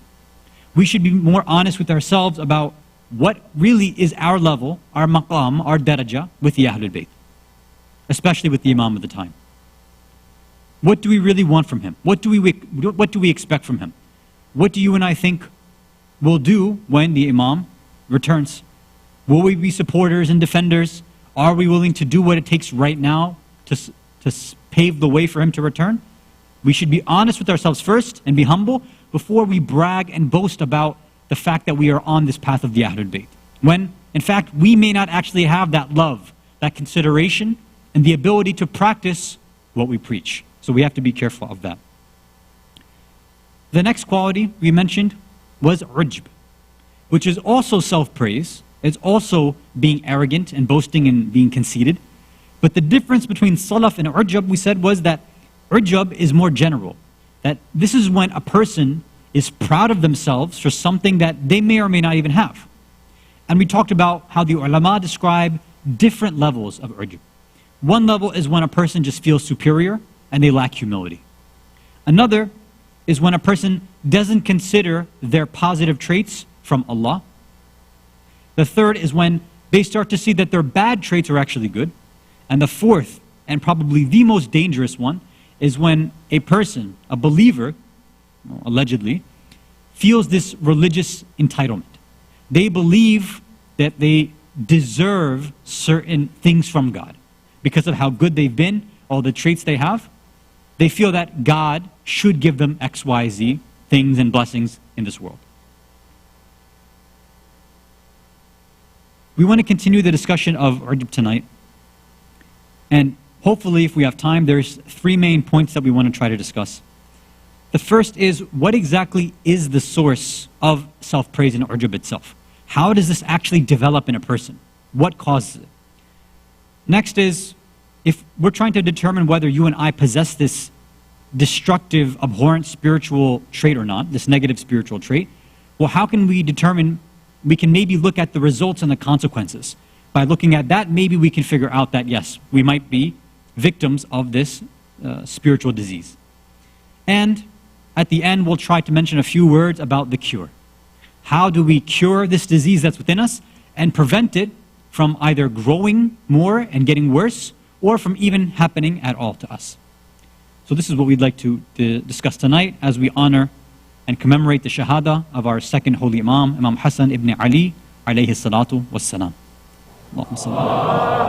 We should be more honest with ourselves about what really is our level, our maqam, our daraja with the Ahlul Bayt, especially with the Imam of the time. What do we really want from him? What do we expect from him? What do you and I think we'll do when the Imam returns? Will we be supporters and defenders? Are we willing to do what it takes right now to pave the way for him to return? We should be honest with ourselves first and be humble before we brag and boast about the fact that we are on this path of the Ahlul Bayt. When, in fact, we may not actually have that love, that consideration, and the ability to practice what we preach. So we have to be careful of that. The next quality we mentioned was ujb. which is also self-praise. It's also being arrogant and boasting and being conceited. But the difference between salaf and ujub, we said, was that ujub is more general. That this is when a person is proud of themselves for something that they may or may not even have. And we talked about how the ulama describe different levels of ujub. One level is when a person just feels superior and they lack humility. Another is when a person doesn't consider their positive traits from Allah. The third is when they start to see that their bad traits are actually good. And the fourth, and probably the most dangerous one, is when a person, a believer, allegedly, feels this religious entitlement. They believe that they deserve certain things from God. Because of how good they've been, all the traits they have, they feel that God should give them X, Y, Z things and blessings in this world. We want to continue the discussion of ujub tonight. And hopefully, if we have time, there's three main points that we want to try to discuss. The first is, what exactly is the source of self-praise and ujub itself? How does this actually develop in a person? What causes it? Next is, if we're trying to determine whether you and I possess this destructive, abhorrent spiritual trait or not, this negative spiritual trait, well, how can we determine? We can maybe look at the results and the consequences. By looking at that, maybe we can figure out that, yes, we might be victims of this spiritual disease. And at the end, we'll try to mention a few words about the cure. How do we cure this disease that's within us and prevent it from either growing more and getting worse, or from even happening at all to us? So this is what we'd like to discuss tonight as we honor and commemorate the shahada of our second holy Imam, Imam Hassan ibn Ali, alayhi salatu wassalam. Allahumma salli.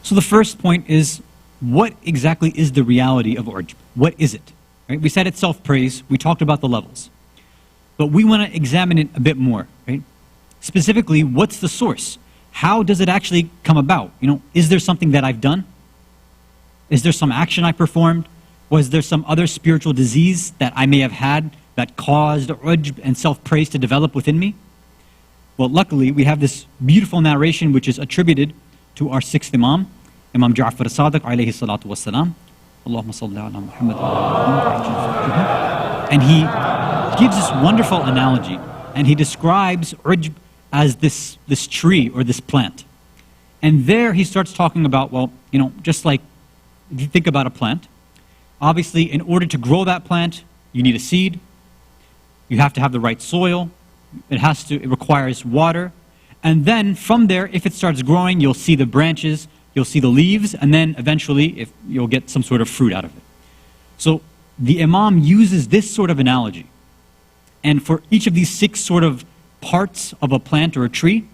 So the first point is, what exactly is the reality of ujub? What is it? Right? We said it's self-praise. We talked about the levels. But we want to examine it a bit more. Right? Specifically, what's the source? How does it actually come about? Is there something that I've done? Is there some action I performed? Was there some other spiritual disease that I may have had that caused ujub and self-praise to develop within me? Well, luckily, we have this beautiful narration which is attributed to our sixth Imam, Imam Ja'far as-Sadiq alayhi salatu wassalam. Allahumma salli ala Muhammad. And he gives this wonderful analogy, and he describes ujub as this tree or this plant. And there he starts talking about, well, just like if you think about a plant, obviously in order to grow that plant, you need a seed, you have to have the right soil, it requires water, and then from there, if it starts growing, you'll see the branches, you'll see the leaves, and then eventually you'll get some sort of fruit out of it. So the Imam uses this sort of analogy. And for each of these six sort of parts of a plant or a tree,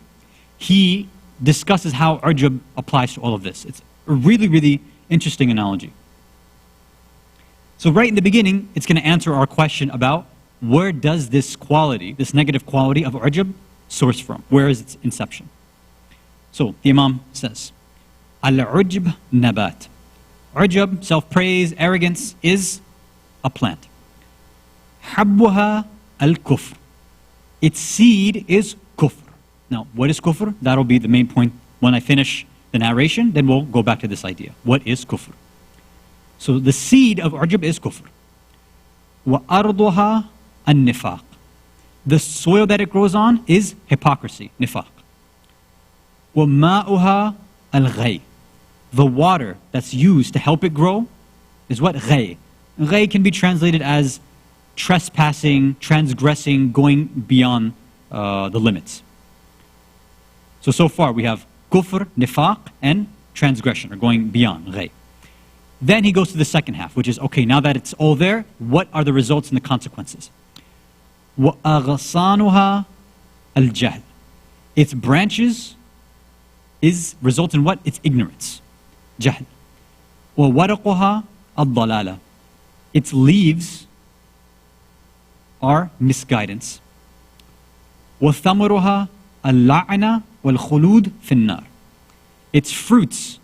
he discusses how ujub applies to all of this. It's a really, really interesting analogy. So right in the beginning, it's going to answer our question about where does this quality, this negative quality of ujub, source from? Where is its inception? So the Imam says, Al-ujb nabat. Ujub, self-praise, arrogance, is a plant. Habbuha al-kufr. Its seed is kufr. Now, what is kufr? That'll be the main point when I finish the narration, then we'll go back to this idea. What is kufr? So the seed of ujub is kufr. Wa arduha an-nifaq. The soil that it grows on is hypocrisy, nifaq. Wa ma'uha al-ghay. The water that's used to help it grow is what? Ghay. Ghay can be translated as trespassing, transgressing, going beyond the limits. So far we have kufr, nifaq, and transgression, or going beyond, ghay. Then he goes to the second half, which is, okay, now that it's all there, what are the results and the consequences? وَأَغْصَانُهَا الْجَهْلِ. Its branches result in what? Its ignorance, jahl. وَوَرَقُهَا الضَّلَالَ. Its leaves are misguidance. وَثَمَرُهَا اللَّعْنَ وَالْخُلُودُ فِي النَّارِ. Its fruits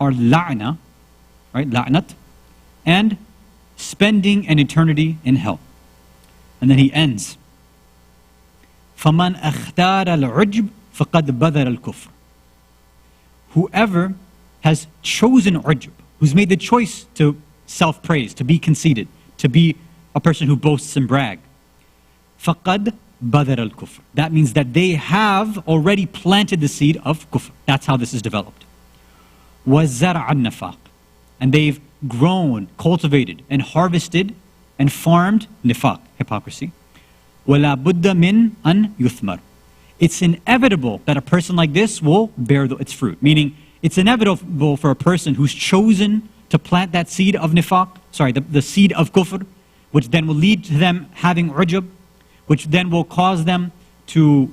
are la'na, right? La'nat, and spending an eternity in hell. And then he ends, فَمَنْ أَخْتَارَ الْعُجْبِ فَقَدْ بَذَرَ الْكُفْرِ. Whoever has chosen ujb, who's made the choice to self-praise, to be conceited, to be a person who boasts and brag, فَقَدْ بَذَرَ الْكُفْرِ. That means that they have already planted the seed of kufr. That's how this is developed. وَزَرَعَ النَّفَاقِ. And they've grown, cultivated, and harvested, and farmed nifaq, hypocrisy. وَلَا بُدَّ مِنْ أَنْ يُثْمَرُ. It's inevitable that a person like this will bear its fruit. Meaning, it's inevitable for a person who's chosen to plant that seed of nifaq, the seed of kufr, which then will lead to them having ujub, which then will cause them to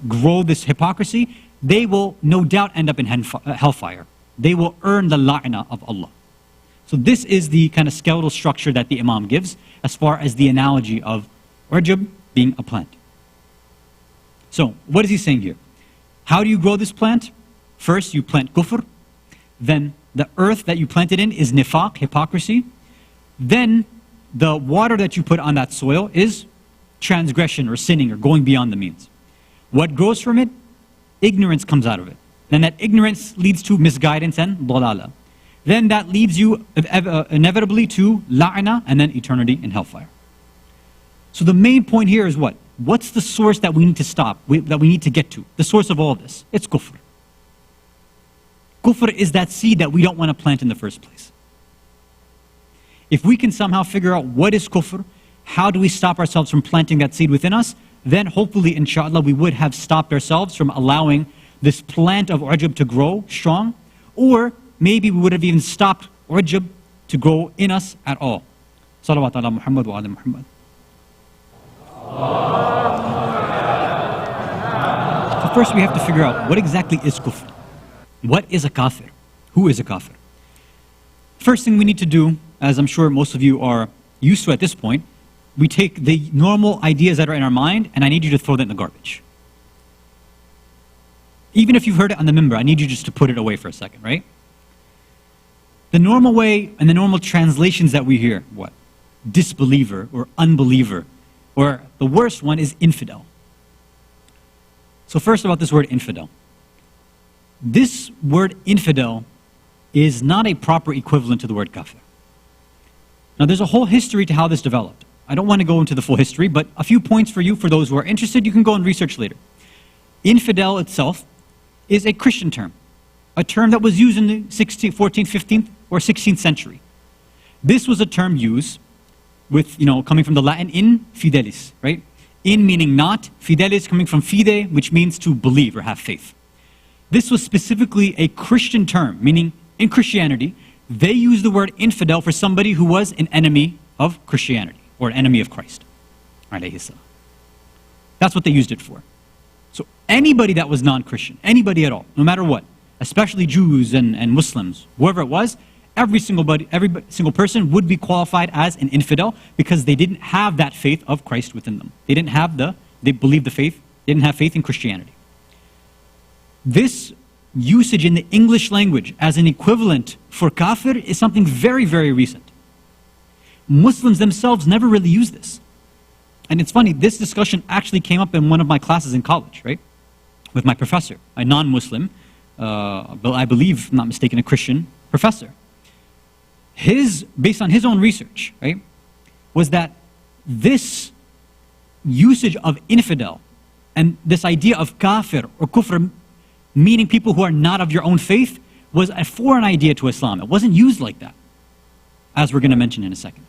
grow this hypocrisy. They will no doubt end up in hellfire. They will earn the la'na of Allah. So this is the kind of skeletal structure that the Imam gives as far as the analogy of ujub being a plant. So what is he saying here? How do you grow this plant? First you plant kufr, then the earth that you plant it in is nifaq, hypocrisy. Then the water that you put on that soil is transgression or sinning or going beyond the means. What grows from it? Ignorance comes out of it. Then that ignorance leads to misguidance and dalala. Then that leads you inevitably to la'na and then eternity in hellfire. So the main point here is what? What's the source that we need to stop, that we need to get to? The source of all of this. It's kufr. Kufr is that seed that we don't want to plant in the first place. If we can somehow figure out what is kufr, how do we stop ourselves from planting that seed within us, then hopefully, inshallah, we would have stopped ourselves from allowing this plant of ujub to grow strong, or maybe we would have even stopped ujub to grow in us at all. Salawat ala Muhammad wa ala Muhammad. So first we have to figure out what exactly is kufr. What is a kafir? Who is a kafir? First thing we need to do, as I'm sure most of you are used to at this point, we take the normal ideas that are in our mind and I need you to throw that in the garbage. Even if you've heard it on the minbar, I need you just to put it away for a second, right? The normal way and the normal translations that we hear, what? Disbeliever or unbeliever, or the worst one is infidel. So first about this word infidel. This word infidel is not a proper equivalent to the word kafir. Now there's a whole history to how this developed. I don't want to go into the full history, but a few points for you, for those who are interested, you can go and research later. Infidel itself is a Christian term, a term that was used in the 16th, 14th, 15th, or 16th century. This was a term used with, coming from the Latin in fidelis, right? In meaning not, fidelis coming from fide, which means to believe or have faith. This was specifically a Christian term, meaning in Christianity, they used the word infidel for somebody who was an enemy of Christianity, or an enemy of Christ. That's what they used it for. So anybody that was non-Christian, anybody at all, no matter what, especially Jews and Muslims, whoever it was, every single person would be qualified as an infidel because they didn't have that faith of Christ within them. They believed the faith, they didn't have faith in Christianity. This usage in the English language as an equivalent for kafir is something very, very recent. Muslims themselves never really use this. And it's funny, this discussion actually came up in one of my classes in college, right? With my professor, a non-Muslim, I believe, if I'm not mistaken, a Christian professor. Based on his own research, right, was that this usage of infidel and this idea of kafir or kufr, meaning people who are not of your own faith, was a foreign idea to Islam. It wasn't used like that, as we're going to mention in a second.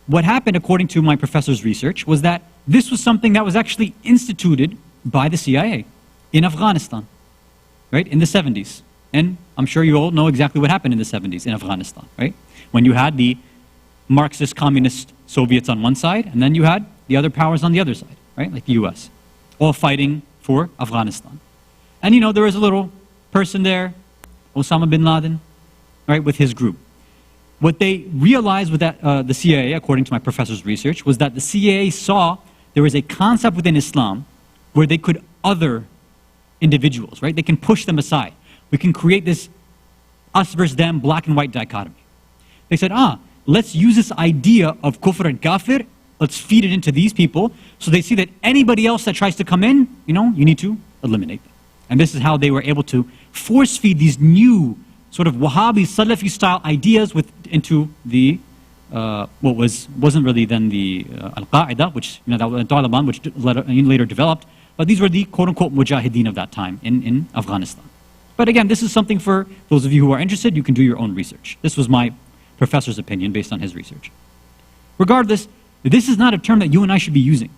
What happened, according to my professor's research, was that this was something that was actually instituted by the CIA in Afghanistan, right, in the 70s. And I'm sure you all know exactly what happened in the 70s in Afghanistan, right? When you had the Marxist communist Soviets on one side, and then you had the other powers on the other side, right, like the U.S., all fighting for Afghanistan. And there was a little person there, Osama bin Laden, right, with his group. What they realized with that, the CIA, according to my professor's research, was that the CIA saw there was a concept within Islam where they could other individuals, right? They can push them aside. We can create this us versus them, black and white dichotomy. They said, let's use this idea of kufr and kafir, let's feed it into these people, so they see that anybody else that tries to come in, you need to eliminate them. And this is how they were able to force feed these new sort of Wahhabi, Salafi style ideas into the, what wasn't really then the Al-Qaeda, which, that was Taliban, which later developed, but these were the quote-unquote mujahideen of that time in Afghanistan. But again, this is something for those of you who are interested, you can do your own research. This was my professor's opinion based on his research. Regardless, this is not a term that you and I should be using.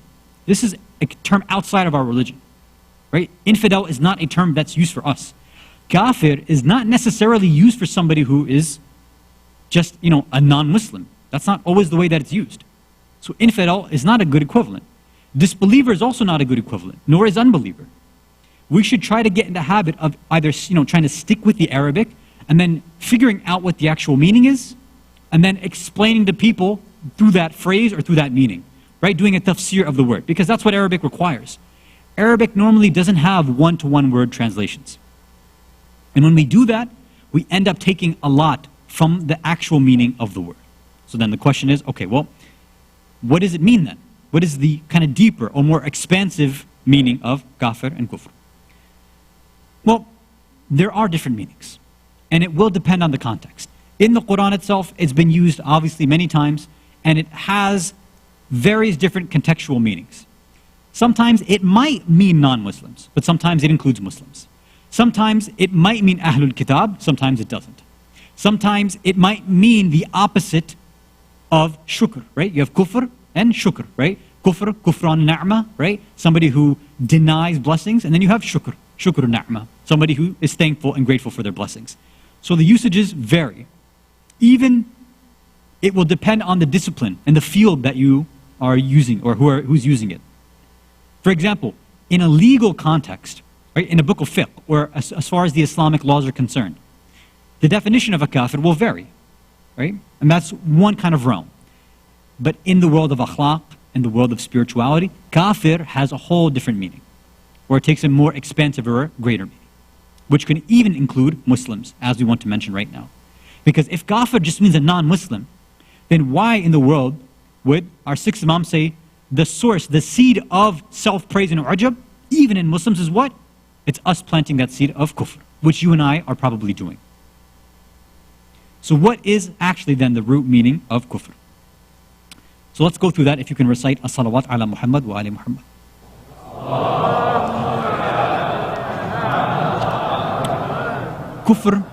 This is a term outside of our religion, right? Infidel is not a term that's used for us. Kafir is not necessarily used for somebody who is just, a non-Muslim. That's not always the way that it's used. So infidel is not a good equivalent. Disbeliever is also not a good equivalent, nor is unbeliever. We should try to get in the habit of either, trying to stick with the Arabic and then figuring out what the actual meaning is, and then explaining to people through that phrase or through that meaning, right? Doing a tafsir of the word, because that's what Arabic requires. Arabic normally doesn't have one-to-one word translations. And when we do that, we end up taking a lot from the actual meaning of the word. So then the question is, okay, well, what does it mean then? What is the kind of deeper or more expansive meaning of kafir and kufr? Well, there are different meanings, and it will depend on the context. In the Quran itself, it's been used obviously many times, and it has various different contextual meanings. Sometimes it might mean non-Muslims, but sometimes it includes Muslims. Sometimes it might mean Ahlul Kitab, sometimes it doesn't. Sometimes it might mean the opposite of shukr, right? You have kufr and shukr, right? Kufr, kufran na'ma, right? Somebody who denies blessings, and then you have shukr, shukr na'ma, somebody who is thankful and grateful for their blessings. So the usages vary. Even it will depend on the discipline and the field that you are using or who's using it. For example, in a legal context, right, in a book of fiqh, or as far as the Islamic laws are concerned, the definition of a kafir will vary, right? And that's one kind of realm. But in the world of akhlaq, in the world of spirituality, kafir has a whole different meaning, or it takes a more expansive or greater meaning, which can even include Muslims, as we want to mention right now. Because if kafir just means a non-Muslim, then why in the world would our sixth Imam say the source, the seed of self-praise and ujab, even in Muslims, is what? It's us planting that seed of kufr, which you and I are probably doing. So what is actually then the root meaning of kufr? So let's go through that. If you can recite as-salawat ala Muhammad wa ali Muhammad. Kufr,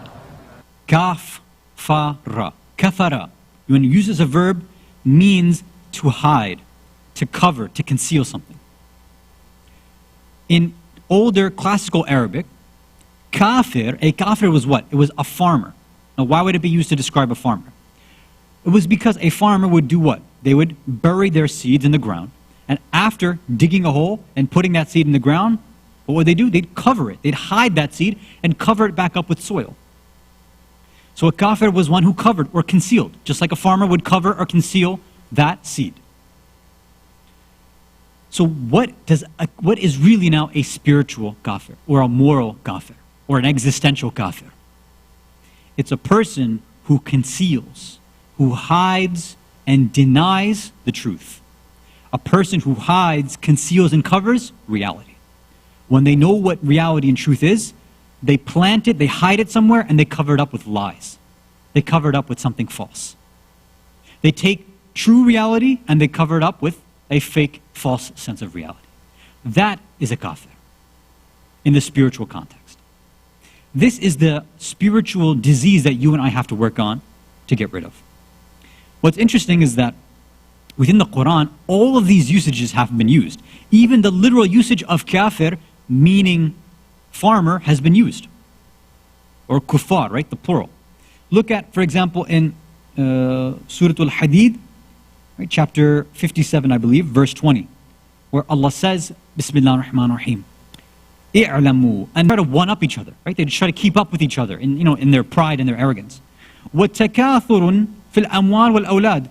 kaf, fa, ra. Kafara, when used as a verb, means to hide, to cover, to conceal something. In older classical Arabic, a kafir was what? It was a farmer. Now why would it be used to describe a farmer? It was because a farmer would do what? They would bury their seeds in the ground, and after digging a hole and putting that seed in the ground, what would they do? They'd cover it. They'd hide that seed and cover it back up with soil. So a kafir was one who covered or concealed, just like a farmer would cover or conceal that seed. So what is really now a spiritual kafir, or a moral kafir, or an existential kafir? It's a person who conceals, who hides and denies the truth. A person who hides, conceals, and covers reality. When they know what reality and truth is, they plant it, they hide it somewhere, and they cover it up with lies. They cover it up with something false. They take true reality and they cover it up with a fake, false sense of reality. That is a kafir in the spiritual context. This is the spiritual disease that you and I have to work on to get rid of. What's interesting is that within the Quran, all of these usages have been used. Even the literal usage of kafir, meaning farmer, has been used. Or kuffar, right, the plural. Look at, for example, in Surah Al-Hadid, right, chapter 57, I believe, verse 20, where Allah says, Bismillah ar-Rahman ar-Rahim, i'lamu, and try to one-up each other, right? They try to keep up with each other in their pride and their arrogance. وَتَكَاثُرٌ فِي الْأَمْوَالِ وَالْأَوْلَادِ,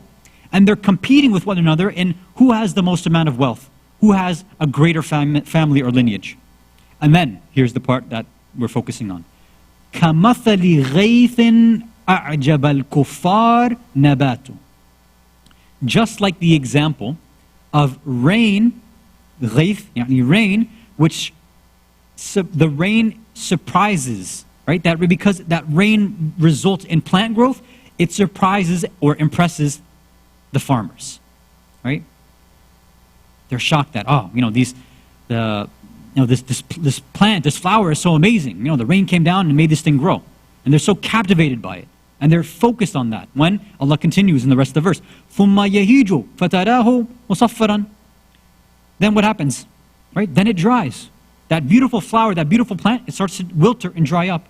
and they're competing with one another in who has the most amount of wealth, who has a greater family or lineage. And then, here's the part that we're focusing on. كَمَثَلِ غَيْثٍ أعجب الكفار نبات. Just like the example of rain, غيث, يعني rain, which the rain surprises, right? Because that rain results in plant growth, it surprises or impresses the farmers, right? They're shocked that, oh, this plant, this flower is so amazing. The rain came down and made this thing grow. And they're so captivated by it. And they're focused on that. When Allah continues in the rest of the verse, ثُمَّ يَهِيجُ فَتَرَاهُ مُصَفَّرًا. Then what happens? Right? Then it dries. That beautiful flower, that beautiful plant, it starts to wilter and dry up.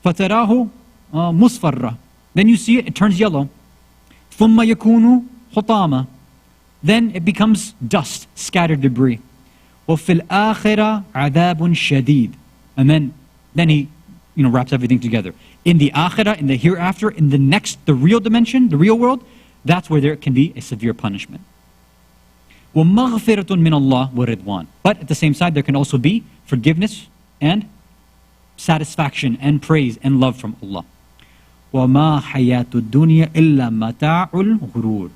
فَتَرَاهُ مُصْفَرًّا. Then you see it, it turns yellow. ثُمَّ يَكُونُ حُطَامًا. Then it becomes dust, scattered debris. وَفِي الْآخِرَةِ عَذَابٌ شَدِيدٌ. And then he wraps everything together. In the akhirah, in the hereafter, in the next, the real dimension, the real world, that's where there can be a severe punishment. وَمَغْفِرَةٌ مِّنَ اللَّهِ وَرِضْوَانٌ. But at the same side, there can also be forgiveness and satisfaction and praise and love from Allah. وَمَا حَيَاةُ الدُّنْيَا إِلَّا مَتَاعُ الْغُرُورِ.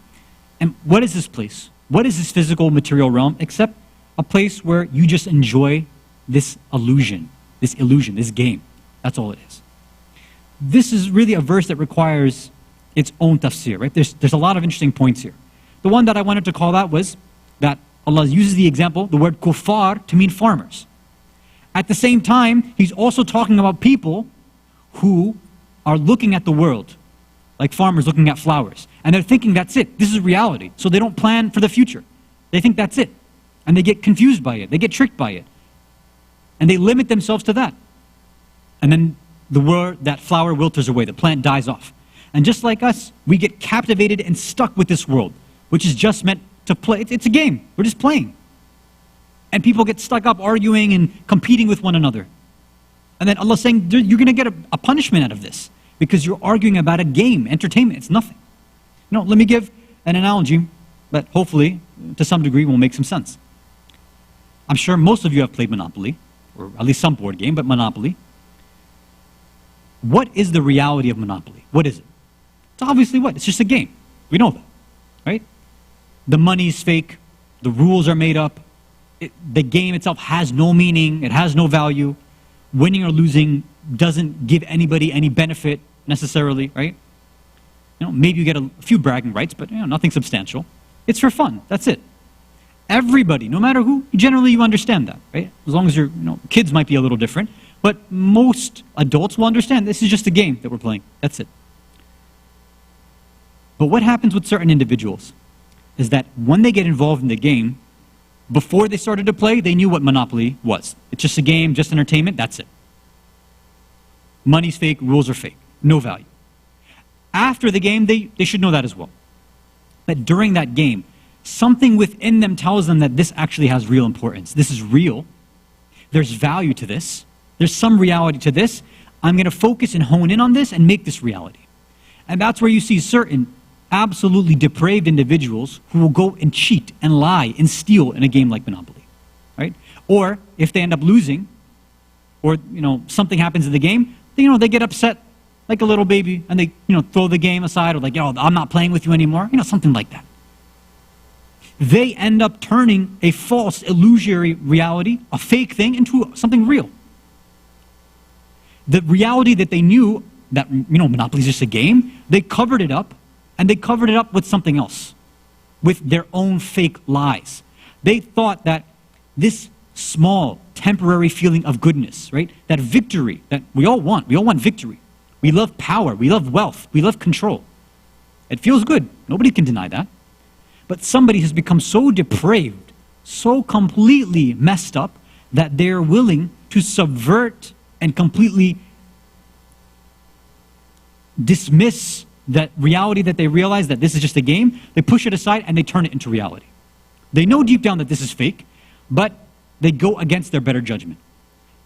And what is this place? What is this physical material realm except a place where you just enjoy this illusion, this game. That's all it is. This is really a verse that requires its own tafsir, right? There's a lot of interesting points here. The one that I wanted to call out was that Allah uses the example, the word kuffar, to mean farmers. At the same time, He's also talking about people who are looking at the world, like farmers looking at flowers. And they're thinking that's it, this is reality. So they don't plan for the future. They think that's it. And they get confused by it, they get tricked by it. And they limit themselves to that. And then that flower wilters away, the plant dies off. And just like us, we get captivated and stuck with this world, which is just meant to play. It's a game, we're just playing. And people get stuck up arguing and competing with one another. And then Allah's saying, you're going to get a punishment out of this, because you're arguing about a game, entertainment, it's nothing. Let me give an analogy that hopefully, to some degree, will make some sense. I'm sure most of you have played Monopoly, or at least some board game, but Monopoly. What is the reality of Monopoly? What is it? It's obviously what? It's just a game. We know that, right? The money is fake, the rules are made up, the game itself has no meaning, it has no value. Winning or losing doesn't give anybody any benefit necessarily, right? Maybe you get a few bragging rights, but nothing substantial. It's for fun, that's it. Everybody, no matter who, generally you understand that, right? As long as kids might be a little different, but most adults will understand this is just a game that we're playing, that's it. But what happens with certain individuals is that when they get involved in the game, before they started to play, they knew what Monopoly was. It's just a game, just entertainment, that's it. Money's fake, rules are fake, no value. After the game, they should know that as well. But during that game, something within them tells them that this actually has real importance. This is real. There's value to this. There's some reality to this. I'm going to focus and hone in on this and make this reality. And that's where you see certain absolutely depraved individuals who will go and cheat and lie and steal in a game like Monopoly, right? Or if they end up losing, or something happens in the game, they get upset like a little baby, and they throw the game aside, or like, I'm not playing with you anymore, something like that. They end up turning a false, illusory reality, a fake thing, into something real. The reality that they knew that Monopoly is just a game, they covered it up, and they covered it up with something else, with their own fake lies. They thought that this small, temporary feeling of goodness, right? That victory that we all want victory. We love power, we love wealth, we love control. It feels good, nobody can deny that. But somebody has become so depraved, so completely messed up, that they're willing to subvert and completely dismiss that reality that they realize that this is just a game. They push it aside and they turn it into reality. They know deep down that this is fake, but they go against their better judgment.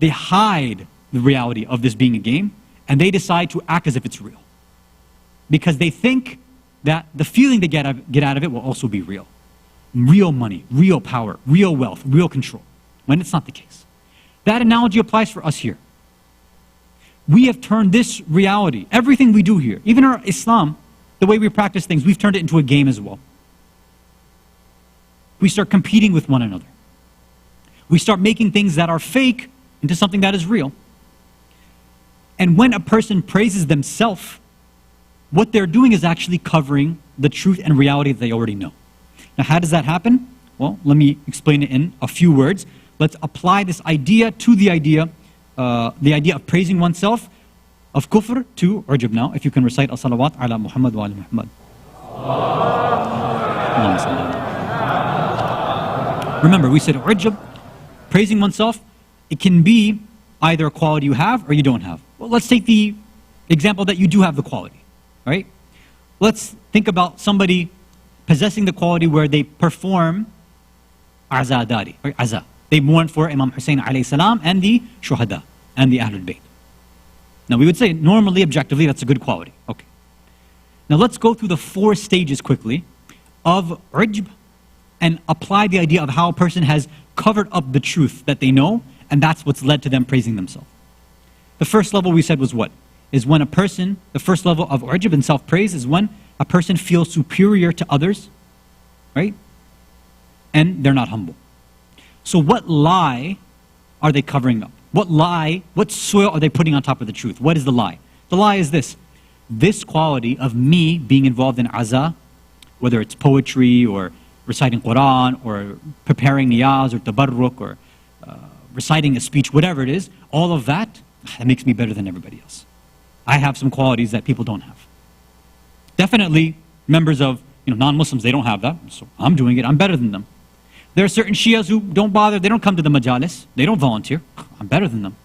They hide the reality of this being a game, and they decide to act as if it's real. Because they think that the feeling they get out of it will also be real. Real money, real power, real wealth, real control, when it's not the case. That analogy applies for us here. We have turned this reality, everything we do here, even our Islam, the way we practice things, we've turned it into a game as well. We start competing with one another. We start making things that are fake into something that is real. And when a person praises themselves, what they're doing is actually covering the truth and reality that they already know. Now, how does that happen? Well, let me explain it in a few words. Let's apply this idea to the idea of praising oneself, of kufr to ujub now. If you can recite as-salawat ala Muhammad wa ala Muhammad. Remember, we said ujub, praising oneself, it can be either a quality you have or you don't have. Well, let's take the example that you do have the quality, right? Let's think about somebody possessing the quality where they perform azadari, or aza. They mourn for Imam Hussein alayhi salam and the shuhada and the Ahlul Bayt. Now we would say normally, objectively, that's a good quality. Okay. Now let's go through the 4 stages quickly of ujb and apply the idea of how a person has covered up the truth that they know, and that's what's led to them praising themselves. The first level we said was what? Is when a person, the first level of ujb and self-praise is when a person feels superior to others, right? And they're not humble. So what lie are they covering up? What lie, what soil are they putting on top of the truth? What is the lie? The lie is this. This quality of me being involved in aza, whether it's poetry or reciting Quran or preparing niyaz or tabarruk or reciting a speech, whatever it is, all of that makes me better than everybody else. I have some qualities that people don't have. Definitely members of non-Muslims, they don't have that, so I'm doing it, I'm better than them. There are certain Shias who don't bother, they don't come to the majalis, they don't volunteer. I'm better than them.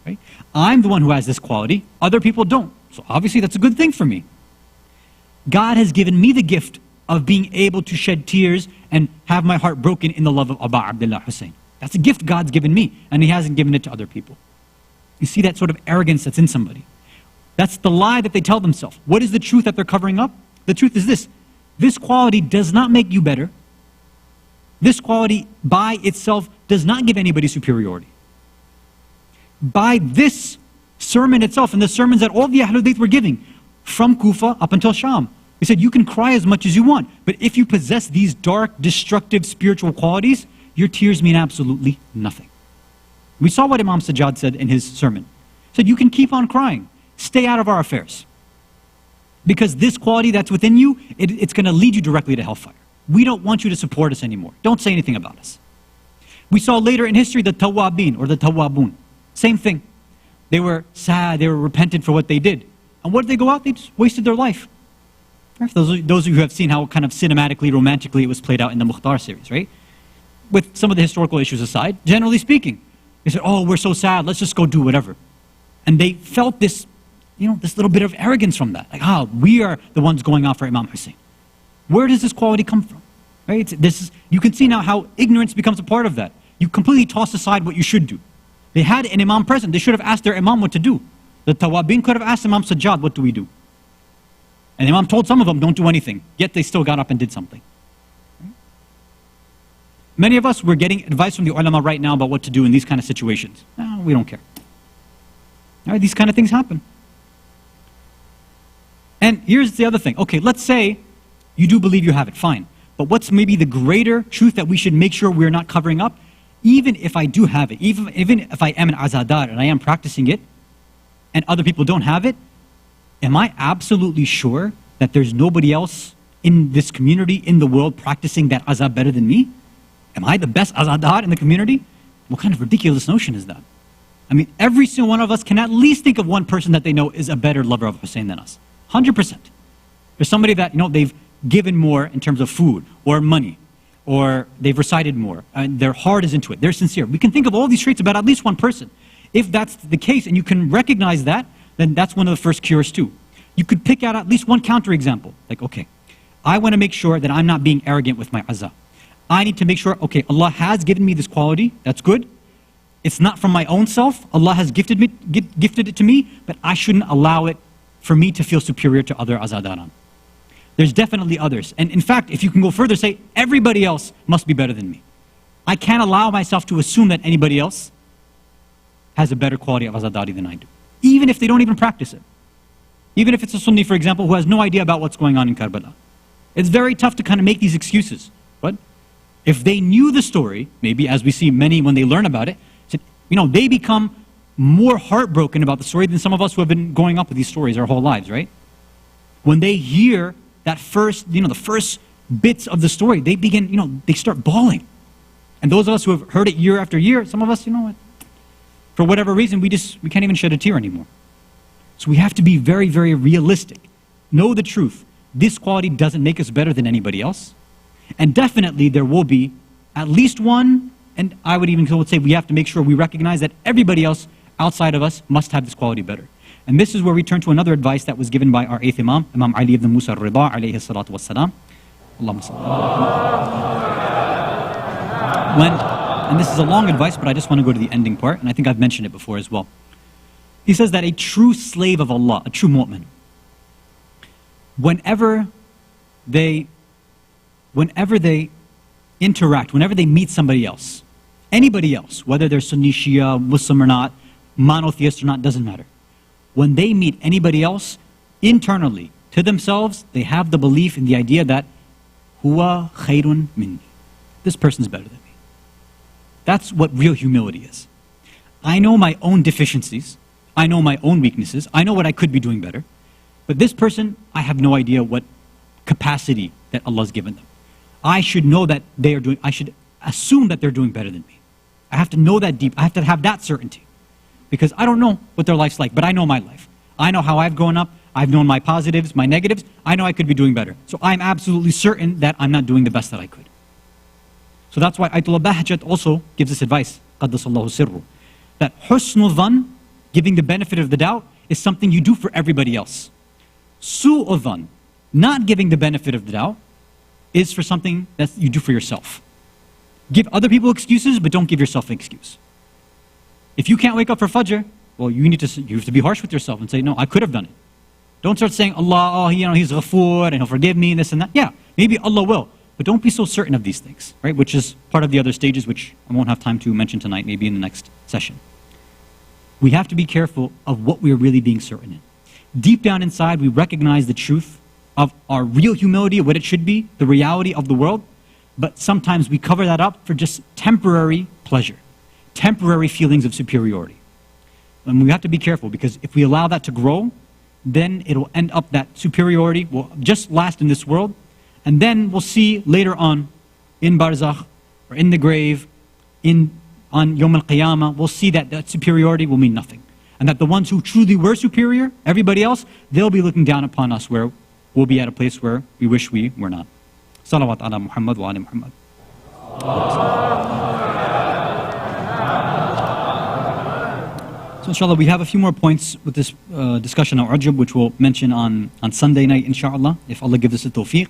Right? I'm the one who has this quality, other people don't. So obviously that's a good thing for me. God has given me the gift of being able to shed tears and have my heart broken in the love of Aba Abdullah Hussein. That's a gift God's given me, and He hasn't given it to other people. You see that sort of arrogance that's in somebody. That's the lie that they tell themselves. What is the truth that they're covering up? The truth is this. This quality does not make you better. This quality by itself does not give anybody superiority. By this sermon itself and the sermons that all the Ahlul Bayt were giving from Kufa up until Sham, they said you can cry as much as you want, but if you possess these dark, destructive spiritual qualities, your tears mean absolutely nothing. We saw what Imam Sajjad said in his sermon. He said you can keep on crying, stay out of our affairs. Because this quality that's within you, it's going to lead you directly to hellfire. We don't want you to support us anymore. Don't say anything about us. We saw later in history the Tawwabin or the Tawwabun. Same thing. They were sad, they were repentant for what they did. And what did they go out? They just wasted their life. Those of you who have seen how kind of cinematically, romantically it was played out in the Mukhtar series, right? With some of the historical issues aside, generally speaking, they said, oh, we're so sad, let's just go do whatever. And they felt this, this little bit of arrogance from that. Like, we are the ones going out for Imam Hussein. Where does this quality come from? Right? You can see now how ignorance becomes a part of that. You completely toss aside what you should do. They had an Imam present. They should have asked their Imam what to do. The Tawabin could have asked Imam Sajjad, what do we do? And Imam told some of them, don't do anything. Yet they still got up and did something. Right? Many of us, we're getting advice from the ulama right now about what to do in these kind of situations. No, we don't care. All right, these kind of things happen. And here's the other thing. Okay, let's say you do believe you have it, fine. But what's maybe the greater truth that we should make sure we're not covering up? Even if I do have it, even if I am an azadar and I am practicing it, and other people don't have it, am I absolutely sure that there's nobody else in this community, in the world, practicing that azad better than me? Am I the best azadar in the community? What kind of ridiculous notion is that? I mean, every single one of us can at least think of one person that they know is a better lover of Hussein than us. 100%. There's somebody that, they've given more in terms of food or money, or they've recited more, and their heart is into it, they're sincere. We can think of all these traits about at least one person. If that's the case, and you can recognize that, then that's one of the first cures too. You could pick out at least one counterexample. Like, okay, I want to make sure that I'm not being arrogant with my azza. I need to make sure, okay, Allah has given me this quality, that's good. It's not from my own self. Allah has gifted it to me, but I shouldn't allow it for me to feel superior to other azadaran. There's definitely others. And in fact, if you can go further, say, everybody else must be better than me. I can't allow myself to assume that anybody else has a better quality of azadari than I do. even if they don't even practice it. Even if it's a Sunni, for example, who has no idea about what's going on in Karbala. It's very tough to kind of make these excuses. But if they knew the story, maybe as we see many when they learn about it, they become more heartbroken about the story than some of us who have been growing up with these stories our whole lives, right? When they hear that first, the first bits of the story, they begin, they start bawling. And those of us who have heard it year after year, some of us, for whatever reason, we can't even shed a tear anymore. So we have to be very, very realistic. Know the truth. This quality doesn't make us better than anybody else. And definitely there will be at least one, and I would even say we have to make sure we recognize that everybody else outside of us must have this quality better. And this is where we turn to another advice that was given by our 8th Imam, Imam Ali ibn Musa al-Rida alayhi salatu wassalam. Allahumma salli. And this is a long advice, but I just want to go to the ending part, and I think I've mentioned it before as well. He says that a true slave of Allah, a true mu'min, whenever they interact, whenever they meet somebody else, anybody else, whether they're Sunni, Shia, Muslim or not, monotheist or not, doesn't matter. When they meet anybody else, internally, to themselves, they have the belief in the idea that huwa khayrun minni. This person's better than me. That's what real humility is. I know my own deficiencies. I know my own weaknesses. I know what I could be doing better. But this person, I have no idea what capacity that Allah's given them. I should know that I should assume that they're doing better than me. I have to know that deep. I have to have that certainty. Because I don't know what their life's like, but I know my life. I know how I've grown up. I've known my positives, my negatives. I know I could be doing better. So I'm absolutely certain that I'm not doing the best that I could. So that's why Ayatollah Bahjat also gives this advice, Qaddasallahu sirru, that husnul dhan, giving the benefit of the doubt, is something you do for everybody else. Su'ul dhan, not giving the benefit of the doubt, is for something that you do for yourself. Give other people excuses, but don't give yourself an excuse. If you can't wake up for Fajr, well, you have to be harsh with yourself and say, no, I could have done it. Don't start saying, Allah, He's Ghafoor and He'll forgive me, this and that. Yeah, maybe Allah will, but don't be so certain of these things, right? Which is part of the other stages, which I won't have time to mention tonight, maybe in the next session. We have to be careful of what we're really being certain in. Deep down inside, we recognize the truth of our real humility, what it should be, the reality of the world, but sometimes we cover that up for just temporary pleasure, temporary feelings of superiority. And we have to be careful, because if we allow that to grow, then it'll end up that superiority will just last in this world, and then we'll see later on in Barzakh, or in the grave, on Yawm al-Qiyamah, we'll see that that superiority will mean nothing. And that the ones who truly were superior, everybody else, they'll be looking down upon us, where we'll be at a place where we wish we were not. Salawat ala Muhammad wa ala Muhammad. So inshallah, we have a few more points with this discussion on Ujub, which we'll mention on Sunday night, inshallah, if Allah gives us a tawfiq,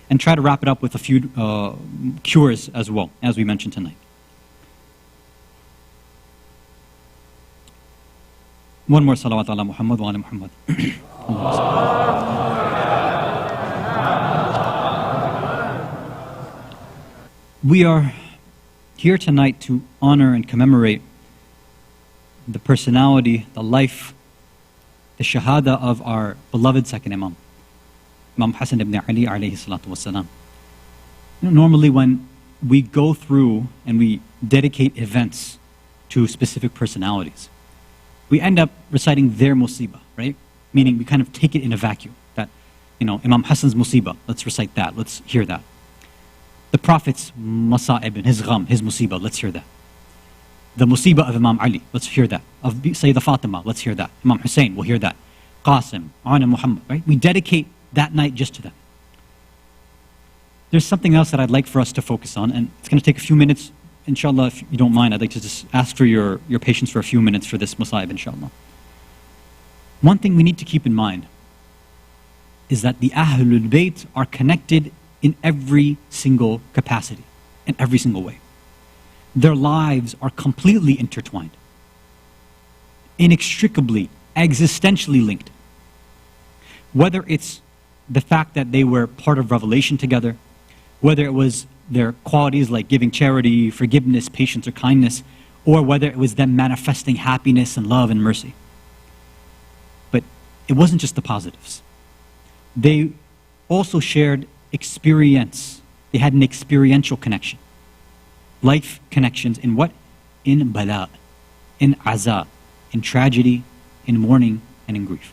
and try to wrap it up with a few cures as well, as we mentioned tonight. One more salawat ala Muhammad wa ala Muhammad. We are here tonight to honor and commemorate the personality, the life, the shahada of our beloved second Imam, Imam Hassan ibn Ali alayhi salatu wasalam. Normally when we go through and we dedicate events to specific personalities, we end up reciting their musibah, right? Meaning we kind of take it in a vacuum. That, Imam Hassan's musibah, let's recite that, let's hear that. The Prophet's masa'ib, his gham, his musibah, let's hear that. The musibah of Imam Ali, let's hear that. Of Sayyidah Fatima, let's hear that. Imam Hussein, we'll hear that. Qasim, Ana Muhammad, right? We dedicate that night just to them. There's something else that I'd like for us to focus on, and it's going to take a few minutes. Inshallah, if you don't mind, I'd like to just ask for your patience for a few minutes for this masa'ib, inshallah. One thing we need to keep in mind is that the Ahlul Bayt are connected in every single capacity, in every single way. Their lives are completely intertwined, inextricably, existentially linked. Whether it's the fact that they were part of revelation together, whether it was their qualities like giving charity, forgiveness, patience, or kindness, or whether it was them manifesting happiness and love and mercy. it wasn't just the positives. They also shared experience. They had an experiential connection. Life connections in what? In bala, in aza, in tragedy, in mourning, and in grief.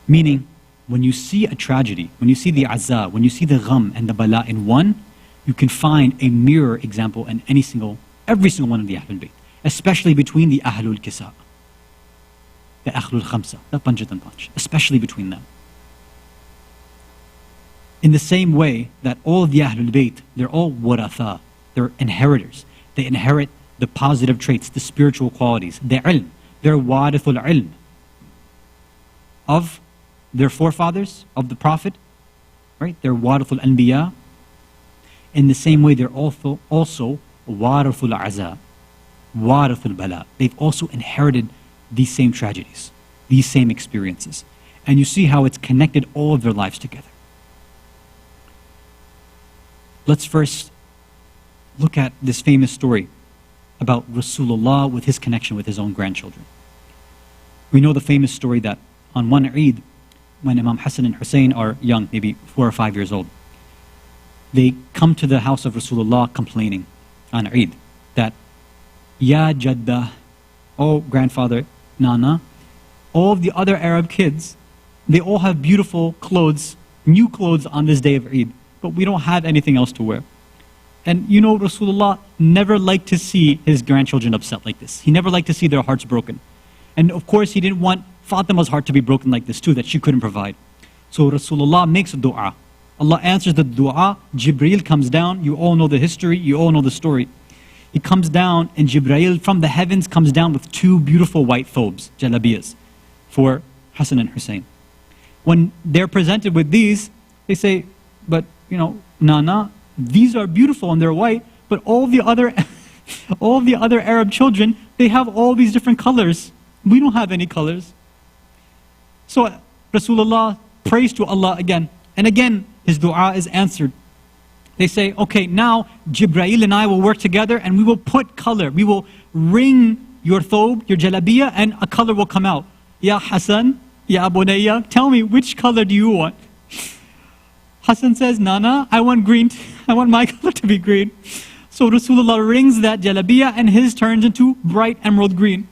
Meaning, when you see a tragedy, when you see the aza, when you see the gham and the bala in one, you can find a mirror example in every single one of the Ahlul Bayt, especially between the Ahlul Kisa, the Ahlul Khamsa, the Panjat and Panj, especially between them. In the same way that all of the Ahlul Bayt, they're all waratha, they're inheritors. They inherit the positive traits, the spiritual qualities, the ilm. They're warithul ilm of their forefathers, of the Prophet, right? They're warithul anbiya. In the same way, they're also warithul aza, warithul bala. They've also inherited these same tragedies, these same experiences. And you see how it's connected all of their lives together. Let's first look at this famous story about Rasulullah with his connection with his own grandchildren. We know the famous story that on one Eid, when Imam Hassan and Hussein are young, maybe 4 or 5 years old, they come to the house of Rasulullah complaining on Eid that, Ya Jadda, oh grandfather, Nana, all of the other Arab kids, they all have beautiful clothes, new clothes on this day of Eid, but we don't have anything else to wear. And you know, Rasulullah never liked to see his grandchildren upset like this. He never liked to see their hearts broken. And of course, he didn't want Fatima's heart to be broken like this too, that she couldn't provide. So Rasulullah makes a dua. Allah answers the dua. Jibreel comes down. You all know the history. You all know the story. He comes down, and Jibreel from the heavens comes down with 2 beautiful white thobes, jalabiyas, for Hassan and Hussein. When they're presented with these, they say, but you know, Nana, these are beautiful and they're white, but all the other Arab children, they have all these different colors. We don't have any colors. So Rasulullah prays to Allah again, and again his dua is answered. They say, okay, now Jibreel and I will work together and we will put color. We will ring your thob, your jalabiyah, and a color will come out. Ya Hasan, Ya Bunayya, tell me, which color do you want? Hassan says, Nana, I want green. I want my color to be green. So Rasulullah rings that jalabiyah and his turns into bright emerald green.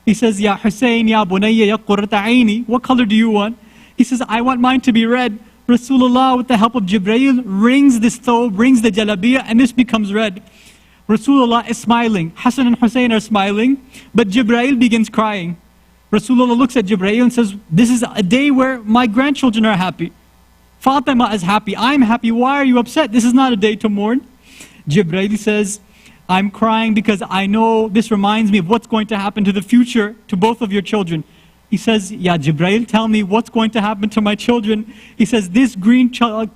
He says, Ya Hussein, Ya Bunayya, Ya Qurrata Aini, what color do you want? He says, I want mine to be red. Rasulullah, with the help of Jibreel, rings this thobe, rings the jalabiyah, and this becomes red. Rasulullah is smiling. Hassan and Hussein are smiling, but Jibreel begins crying. Rasulullah looks at Jibreel and says, this is a day where my grandchildren are happy. Fatima is happy. I'm happy. Why are you upset? This is not a day to mourn. Jibreel says, I'm crying because I know this reminds me of what's going to happen to the future to both of your children. He says, Ya Jibreel, tell me what's going to happen to my children. He says, this green color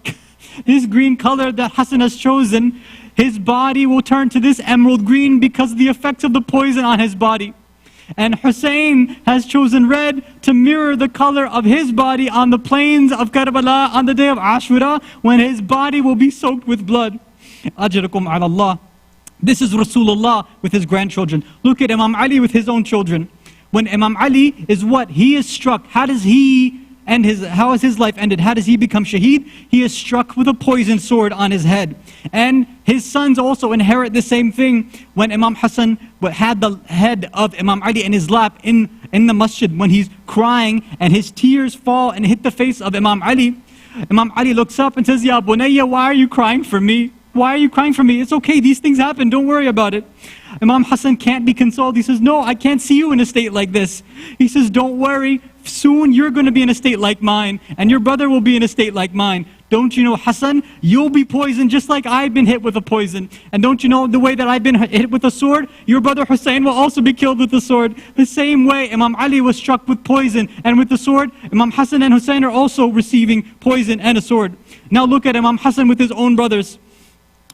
that Hassan has chosen, his body will turn to this emerald green because of the effects of the poison on his body. And Hussein has chosen red to mirror the color of his body on the plains of Karbala on the day of Ashura, when his body will be soaked with blood. Ajrakum ala Allah. This is Rasulullah with his grandchildren. Look at Imam Ali with his own children. When Imam Ali is what? He is struck. How has his life ended? How does he become shaheed? He is struck with a poisoned sword on his head. And his sons also inherit the same thing. When Imam Hassan had the head of Imam Ali in his lap in the masjid, when he's crying and his tears fall and hit the face of Imam Ali looks up and says, Ya Bunayya, why are you crying for me? Why are you crying for me? It's okay, these things happen, don't worry about it. Imam Hassan can't be consoled. He says, no, I can't see you in a state like this. He says, don't worry, soon you're going to be in a state like mine, and your brother will be in a state like mine. Don't you know, Hassan, you'll be poisoned just like I've been hit with a poison. And don't you know, the way that I've been hit with a sword, your brother Hussein will also be killed with the sword. The same way Imam Ali was struck with poison and with the sword, Imam Hassan and Hussein are also receiving poison and a sword. Now look at Imam Hassan with his own brothers.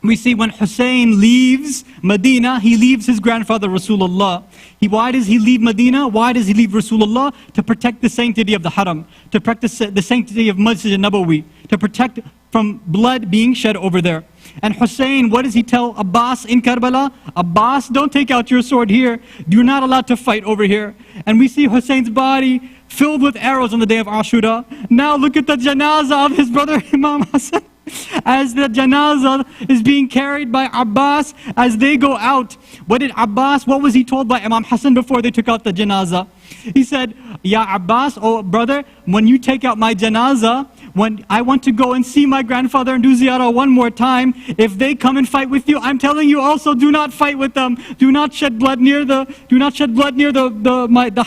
We see when Hussein leaves Medina, he leaves his grandfather Rasulullah. Why does he leave Medina? Why does he leave Rasulullah? To protect the sanctity of the Haram, to practice the sanctity of Masjid al-Nabawi, to protect from blood being shed over there. And Hussein, what does he tell Abbas in Karbala? Abbas, don't take out your sword here. You're not allowed to fight over here. And we see Hussein's body filled with arrows on the day of Ashura. Now look at the janazah of his brother Imam Hassan. As the janazah is being carried by Abbas as they go out. What was he told by Imam Hassan before they took out the janazah? He said, Ya Abbas, oh brother, when you take out my janazah, when I want to go and see my grandfather and do ziyarah one more time, if they come and fight with you, I'm telling you also, do not fight with them. Do not shed blood near the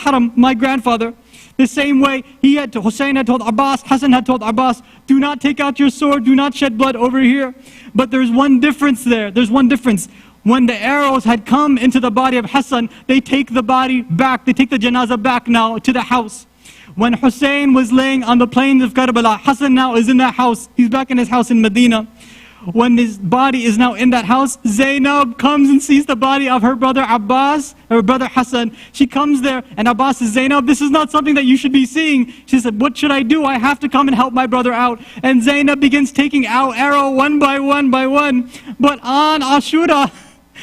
haram, my grandfather. The same way Hussein had told Abbas, Hassan had told Abbas, do not take out your sword, do not shed blood over here. But there's one difference there. There's one difference. When the arrows had come into the body of Hassan, they take the body back. They take the janazah back now to the house. When Hussein was laying on the plains of Karbala, Hassan now is in that house. He's back in his house in Medina. When his body is now in that house, Zainab comes and sees the body of her brother Abbas, her brother Hassan. She comes there and Abbas says, Zainab, this is not something that you should be seeing. She said, what should I do? I have to come and help my brother out. And Zainab begins taking out arrow one by one by one. But on Ashura,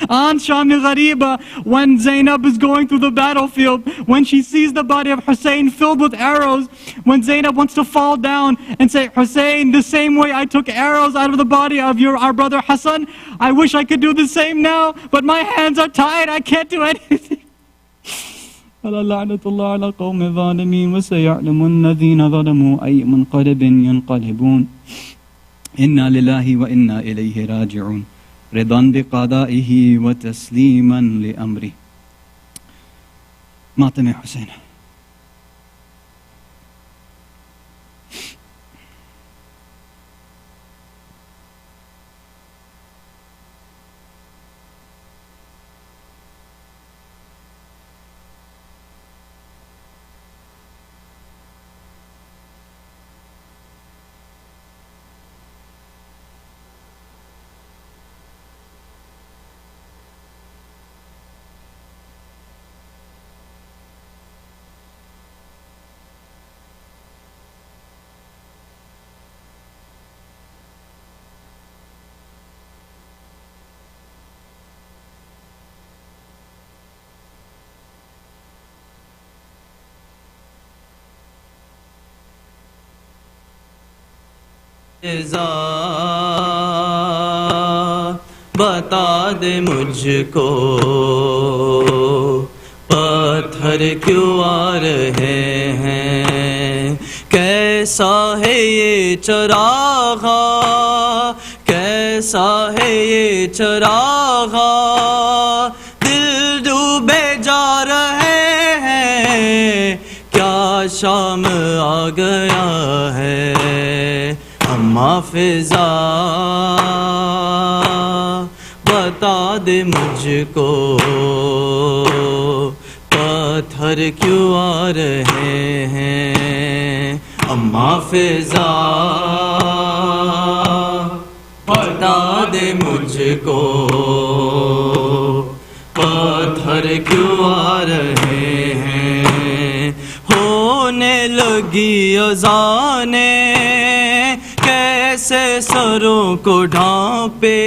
on Shami Ghariba, when Zainab is going through the battlefield, when she sees the body of Hussein filled with arrows, when Zainab wants to fall down and say, Hussein, the same way I took arrows out of the body of our brother Hassan, I wish I could do the same now, but my hands are tied, I can't do anything. لعنة الله على قوم الظالمين وسيعلم الذين ظلموا أي منقلب ينقلبون إنا لله وإنا إليه راجعون رضا بقضائه وتسليما لأمره. ماتم حسين. بتا دے مجھ کو پتھر کیوں آ رہے ہیں، کیسا ہے یہ چراغا، کیسا ہے یہ چراغا، دل ڈوبے جا رہے ہیں، کیا شام آ گیا ہے، اما فضا بتا دے مجھ کو پتھر کیوں آ رہے ہیں، اما فضا بتا دے مجھ کو پتھر کیوں آ رہے ہیں، ہونے لگی اذانیں کیسے سروں کو ڈھانپے،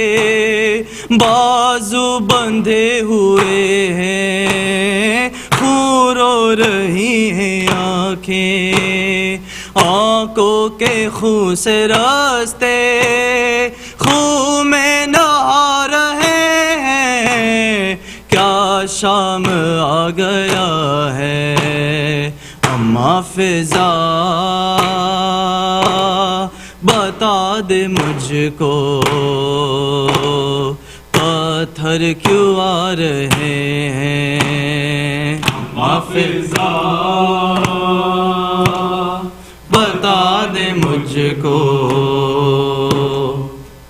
بازو بندھے ہوئے ہیں، خون رو رہی ہیں آنکھیں، آنکھوں کے خون سے راستے خون میں نہا رہے ہیں، کیا شام آ گیا ہے، اما فضا بتا دے مجھ کو پتھر کیوں آ رہے ہیں، اما فضا بتا دے مجھ کو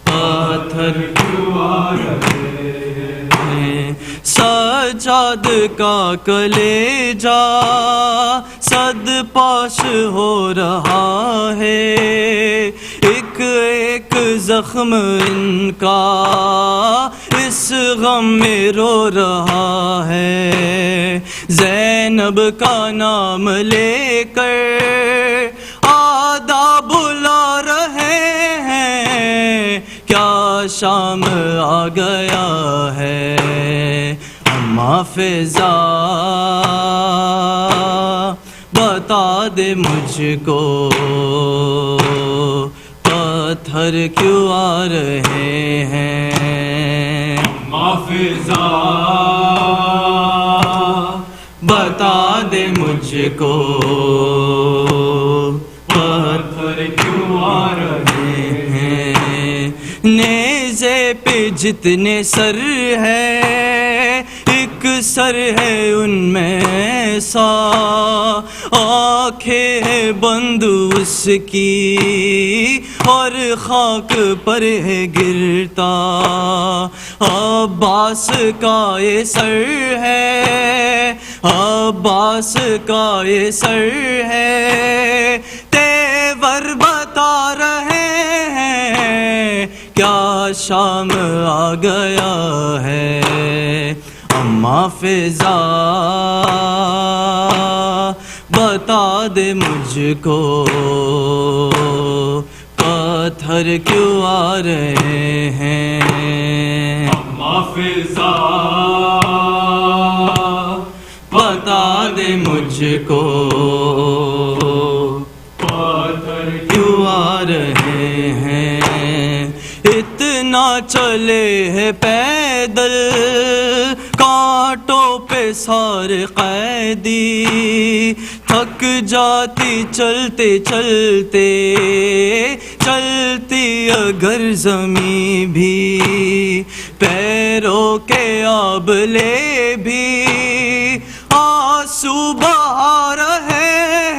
پتھر کیوں آ رہے ہیں، سجاد کا کلیجا صد پاش ہو رہا ہے، ایک ایک زخم ان کا اس غم میں رو رہا ہے، زینب کا نام لے کر آداب بلا رہے ہیں، کیا شام آ گیا ہے، اما فضا بتا دے مجھ کو پتھر کیوں آ رہے ہیں محفظہ بتا دے مجھ کو پتھر کیوں آ رہے ہیں نیزے پہ جتنے سر ہے ایک سر ہے ان میں سا آنکھیں ہے بند اس کی اور خاک پر ہے گرتا عباس کا یہ سر ہے عباس کا یہ سر ہے تیور بتا رہے ہیں کیا شام آ گیا ہے اماں فضا بتا دے مجھ کو پتھر کیوں آ رہے ہیں محفظہ بتا دے مجھ کو پتھر کیوں آ رہے ہیں اتنا چلے ہیں پیدل کانٹوں پہ سارے قیدی تھک جاتی چلتے چلتے چلتی اگر زمیں بھی پیروں کے آبلے بھی آنسو بہا رہے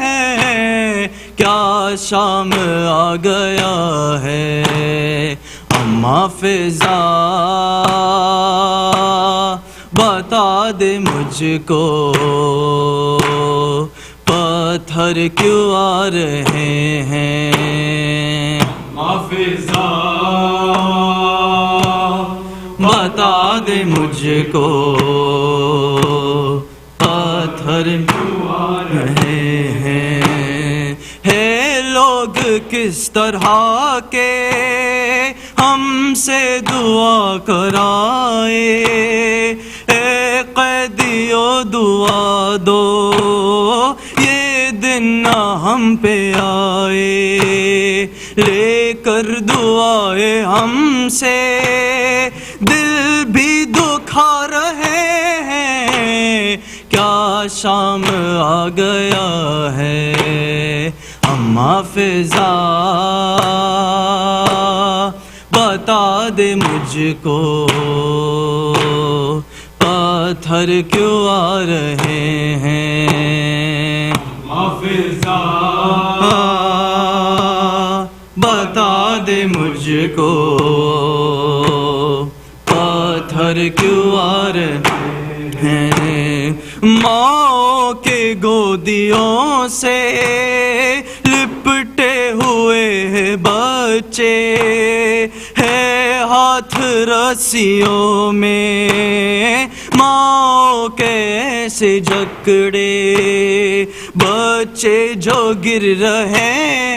ہیں کیا شام آ گیا ہے اماں فضا بتا دے مجھ کو پتھر کیوں آ رہے ہیں محفظہ بتا دے مجھ کو پتھر کیوں آ رہے ہیں ہے لوگ کس طرح کے ہم سے دعا کرائے اے قیدیو دعا دو یہ دن نہ ہم پہ آئے لے کر دعائیں ہم سے دل بھی دکھا رہے ہیں کیا شام آ گیا ہے اماں فضا بتا دے مجھ کو پتھر کیوں آ رہے ہیں محفظہ بتا دے مجھ کو پتھر کیوں آ رہے ہیں ماں کے گودیوں سے لپٹے ہوئے ہیں بچے ہے ہاتھ رسیوں میں ماں کیسے جکڑے بچے جو گر رہے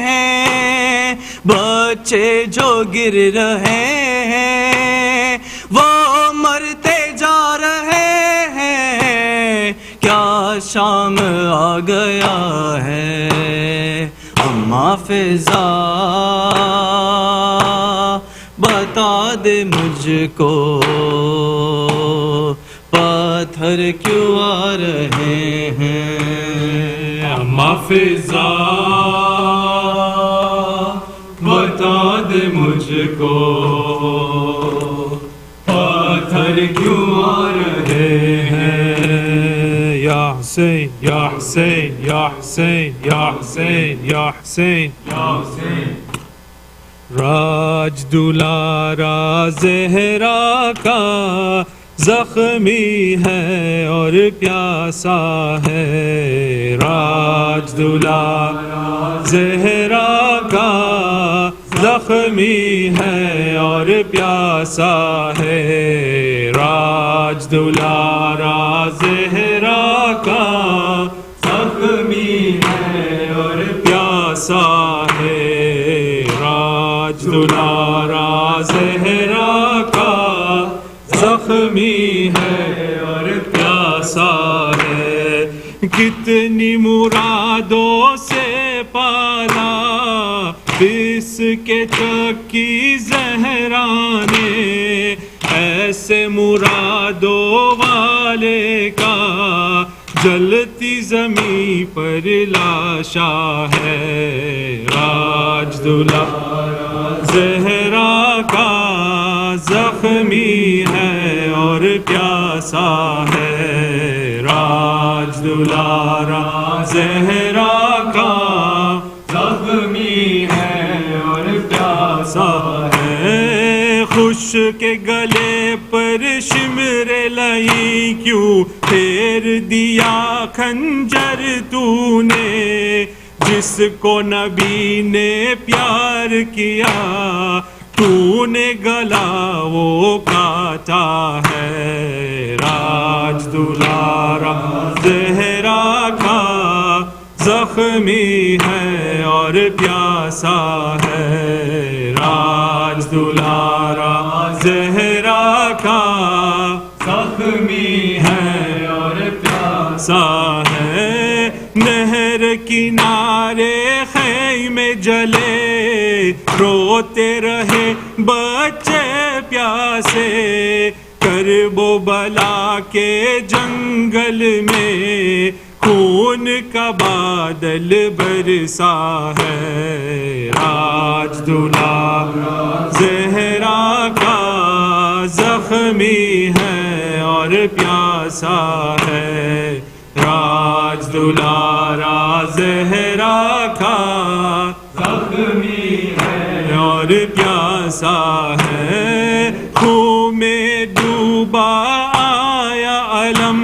ہیں بچے جو گر رہے ہیں وہ مرتے جا رہے ہیں کیا شام آ گیا ہے اماں فضا بتا دے مجھ کو پتھر کیوں آ رہے ہیں محفظہ بتا دے مجھ کو پتھر کیوں آ رہے ہیں یا حسین یا حسین یا حسین یا حسین یا حسین یا حسین راج دلارا زہرا کا زخمی ہے اور پیاسا ہے راج دلارا زہرا کا زخمی ہے اور پیاسا ہے راج دلارا زہرا کا زخمی ہے اور پیاسا ہے راج دلارا زہرا کا زخمی ہے اور پیاسا ہے کتنی مرادوں سے پالا اس کے تکی زہرا نے، ایسے مرادوں والے کا جلتی زمین پر لاشا ہے، راج دلارا زہرا کا زخمی ہے اور پیاسا ہے، راج دلارا زہرا کا زخمی ہے اور پیاسا ہے، خوش کے گلے پر شمر لئی کیوں پھیر دیا خنجر تو نے، جس کو نبی نے پیار کیا تو نے گلا وہ کاٹا ہے، راج دلارا زہرا کا زخمی ہے اور پیاسا ہے، راج دلارا زہرا کا زخمی ہے اور پیاسا ہے، نہر کنارے خیمے جلے روتے رہے بچے پیاسے، کرب و بلا کے جنگل میں خون کا بادل برسا ہے، راج دلارا زہرا کا زخمی ہے اور پیاسا ہے، راج دلارا زہرا کا زخمی ہے اور پیاسا ہے، خون میں ڈوبا آیا علم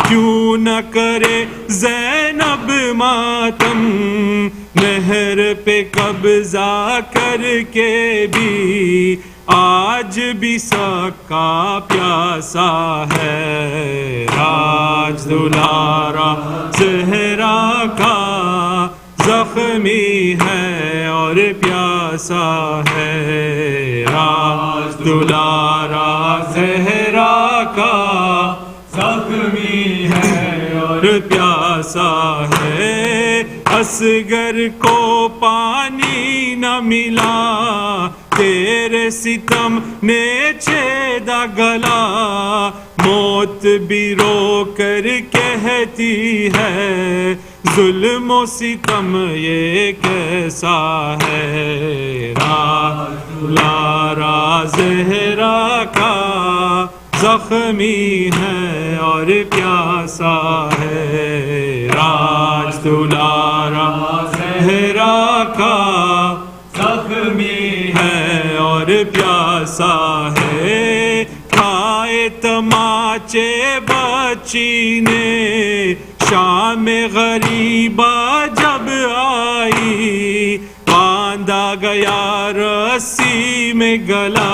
کیوں نہ کرے زینب ماتم، نہر پہ قبضہ کر کے بھی آج بھی سکا پیاسا ہے، راج دلارا زہرا کا زخمی ہے اور پیاسا ہے، راج دلارا زہرا کا زخمی ہے اور پیاسا ہے، اصغر کو پانی نہ ملا تیرے ستم نے چھیدا گلا، موت بھی رو کر کہتی ہے ظلم و ستم یہ کیسا ہے، راج دلارا زہرا کا زخمی ہے اور پیاسا ہے، راج دلارا زہرا کا زخمی ہے اور پیاسا ہے، کھائے تماچے بچی نے شام غریبہ جب آئی، باندھا گیا رسی میں گلا،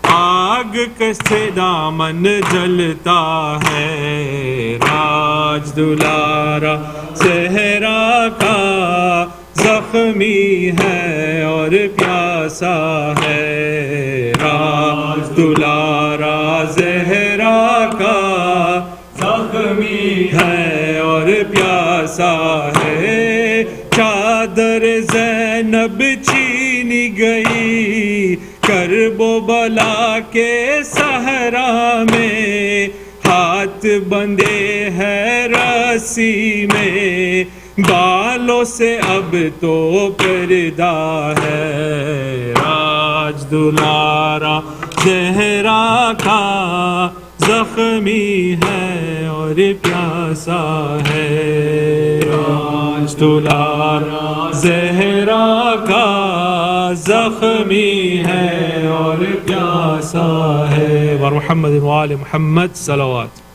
آگ سے دامن جلتا ہے، راج دلارا زہرا کا زخمی ہے اور پیاسا ہے، راج دلارا زہرا کا زخمی ہے اور پیاسا ہے، چادر زینب چھینی گئی کرب و بلا کے صحرا میں، ہاتھ بندھے ہیں رسی میں، بالوں سے اب تو پردہ ہے، راج دلارا زہرا کا زخمی ہے اور پیاسا ہے، راج دلارا زہرا کا زخمی ہے اور پیاسا ہے، ورحمد وآل محمد صلوات۔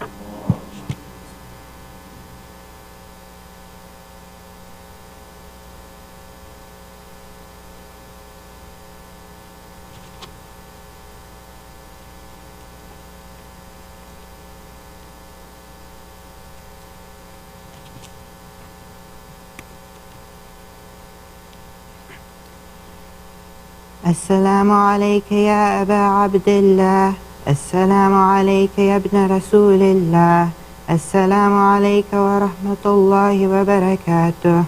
السلام عليك يا أبا عبد الله، السلام عليك يا ابن رسول الله، السلام عليك ورحمة الله وبركاته.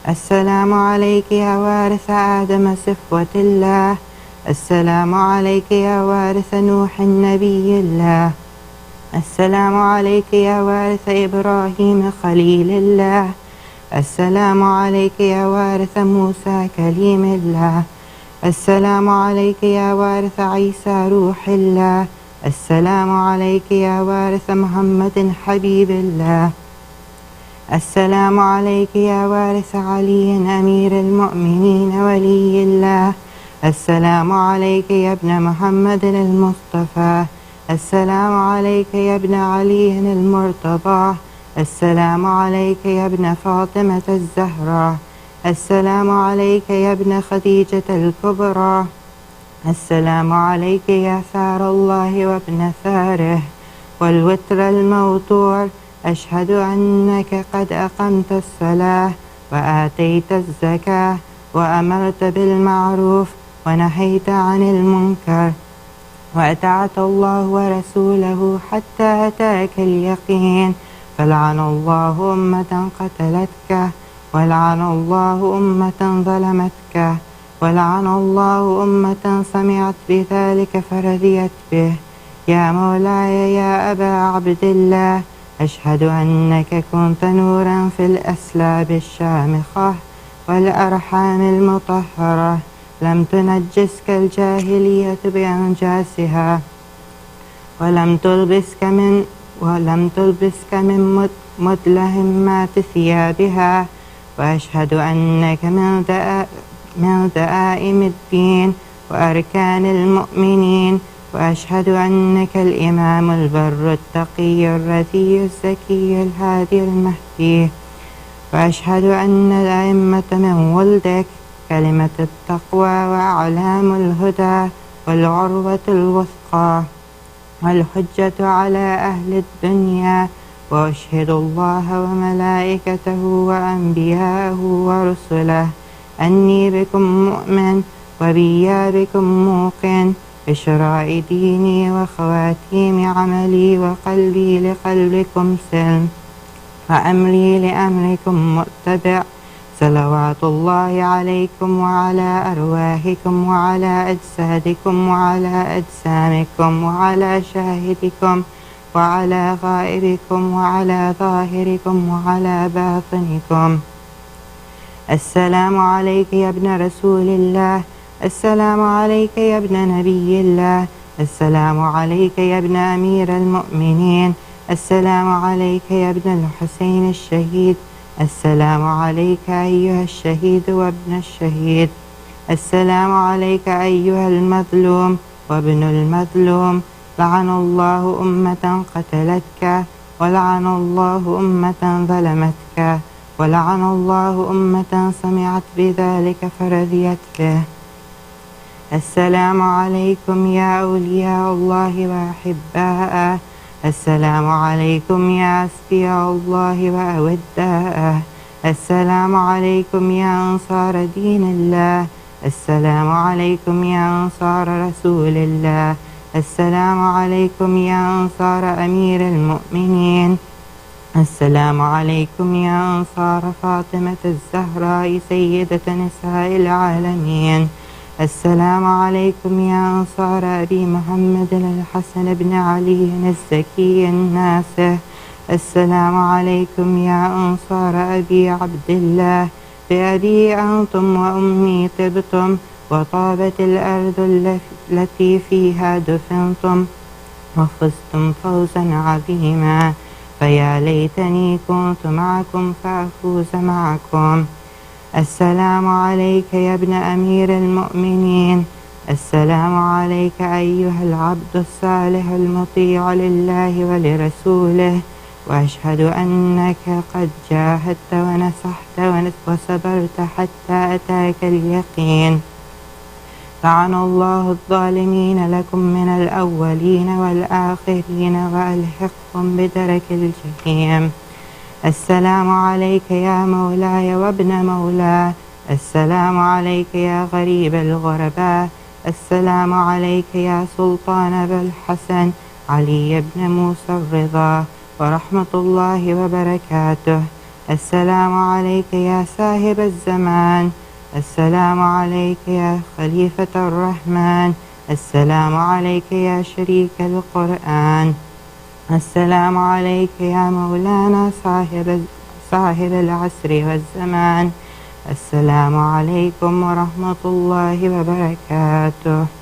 السلام عليك يا وارث آدم صفوة الله. السلام عليك يا وارث نوح نبي الله. السلام عليك يا وارث إبراهيم خليل الله. السلام عليك يا وارث موسى كليم الله. السلام عليك يا وارث عيسى روح الله. السلام عليك يا وارث محمد حبيب الله. السلام عليك يا وارث علي أمير المؤمنين ولي الله. السلام عليك يا ابن محمد المصطفى. السلام عليك يا ابن علي المرتضى. السلام عليك يا ابن فاطمة الزهراء. السلام عليك يا ابن خديجة الكبرى. السلام عليك يا ثار الله وابن ثاره والوتر الموتور. أشهد أنك قد أقمت الصلاة وآتيت الزكاة وأمرت بالمعروف ونهيت عن المنكر وأطعت الله ورسوله حتى أتاك اليقين. فلعن الله أمة قتلتك ولعن الله أمة ظلمتك ولعن الله أمة سمعت بذلك فرضيت به. يا مولاي يا أبا عبد الله، أشهد أنك كنت نورا في الأسلاب الشامخة والأرحام المطهرة، لم تنجسك الجاهلية بأنجاسها ولم تلبسك من مدلهمات ثيابها. وأشهد أنك من دعائم الدين وأركان المؤمنين. وأشهد أنك الإمام البر التقي الرثي الزكي الهادي المهدي. وأشهد أن الأئمة من ولدك كلمة التقوى وأعلام الهدى والعروة الوثقى والحجة على أهل الدنيا. وأشهد الله وملائكته وأنبياءه ورسله أني بكم مؤمن وبيا بكم موقن، بشراء ديني وخواتيم عملي وقلبي لقلبكم سلم وأمري لأمركم متبع. صلوات الله عليكم وعلى أرواحكم وعلى أجسادكم وعلى أجسامكم وعلى شاهدكم وعلى غائبكم وعلى ظاهركم وعلى باطنكم. السلام عليك يا ابن رسول الله. السلام عليك يا ابن نبي الله. السلام عليك يا ابن أمير المؤمنين. السلام عليك يا ابن الحسين الشهيد. السلام عليك أيها الشهيد وابن الشهيد. السلام عليك أيها المظلوم وابن المظلوم. لعن الله أمة قتلتك ولعن الله أمة ظلمتك ولعن الله أمة سمعت بذلك فرضيت به. السلام عليكم يا أولياء الله وأحباءه. السلام عليكم يا أسفياء الله وأوداءه. السلام عليكم يا أنصار دين الله. السلام عليكم يا أنصار رسول الله. السلام عليكم يا أنصار أمير المؤمنين. السلام عليكم يا أنصار فاطمة الزهراء سيدة نساء العالمين. السلام عليكم يا أنصار أبي محمد الحسن بن علي الزكي الناصح. السلام عليكم يا أنصار أبي عبد الله. بأبي أنتم وأمي طبتم وطابت الأرض التي فيها دفنتم وفزتم فوزا عظيما. فيا ليتني كنت معكم فأفوز معكم. السلام عليك يا ابن أمير المؤمنين. السلام عليك أيها العبد الصالح المطيع لله ولرسوله. وأشهد أنك قد جاهدت ونصحت وصبرت حتى أتاك اليقين. لعن الله الظالمين لكم من الأولين والآخرين وألحقهم بدرك الجحيم. السلام عليك يا مولاي وابن مولاه. السلام عليك يا غريب الغرباء. السلام عليك يا سلطان أبا الحسن علي بن موسى الرضا ورحمة الله وبركاته. السلام عليك يا صاحب الزمان. السلام عليك يا خليفة الرحمن. السلام عليك يا شريك القرآن. السلام عليك يا مولانا صاحب العصر والزمان. السلام عليكم ورحمة الله وبركاته.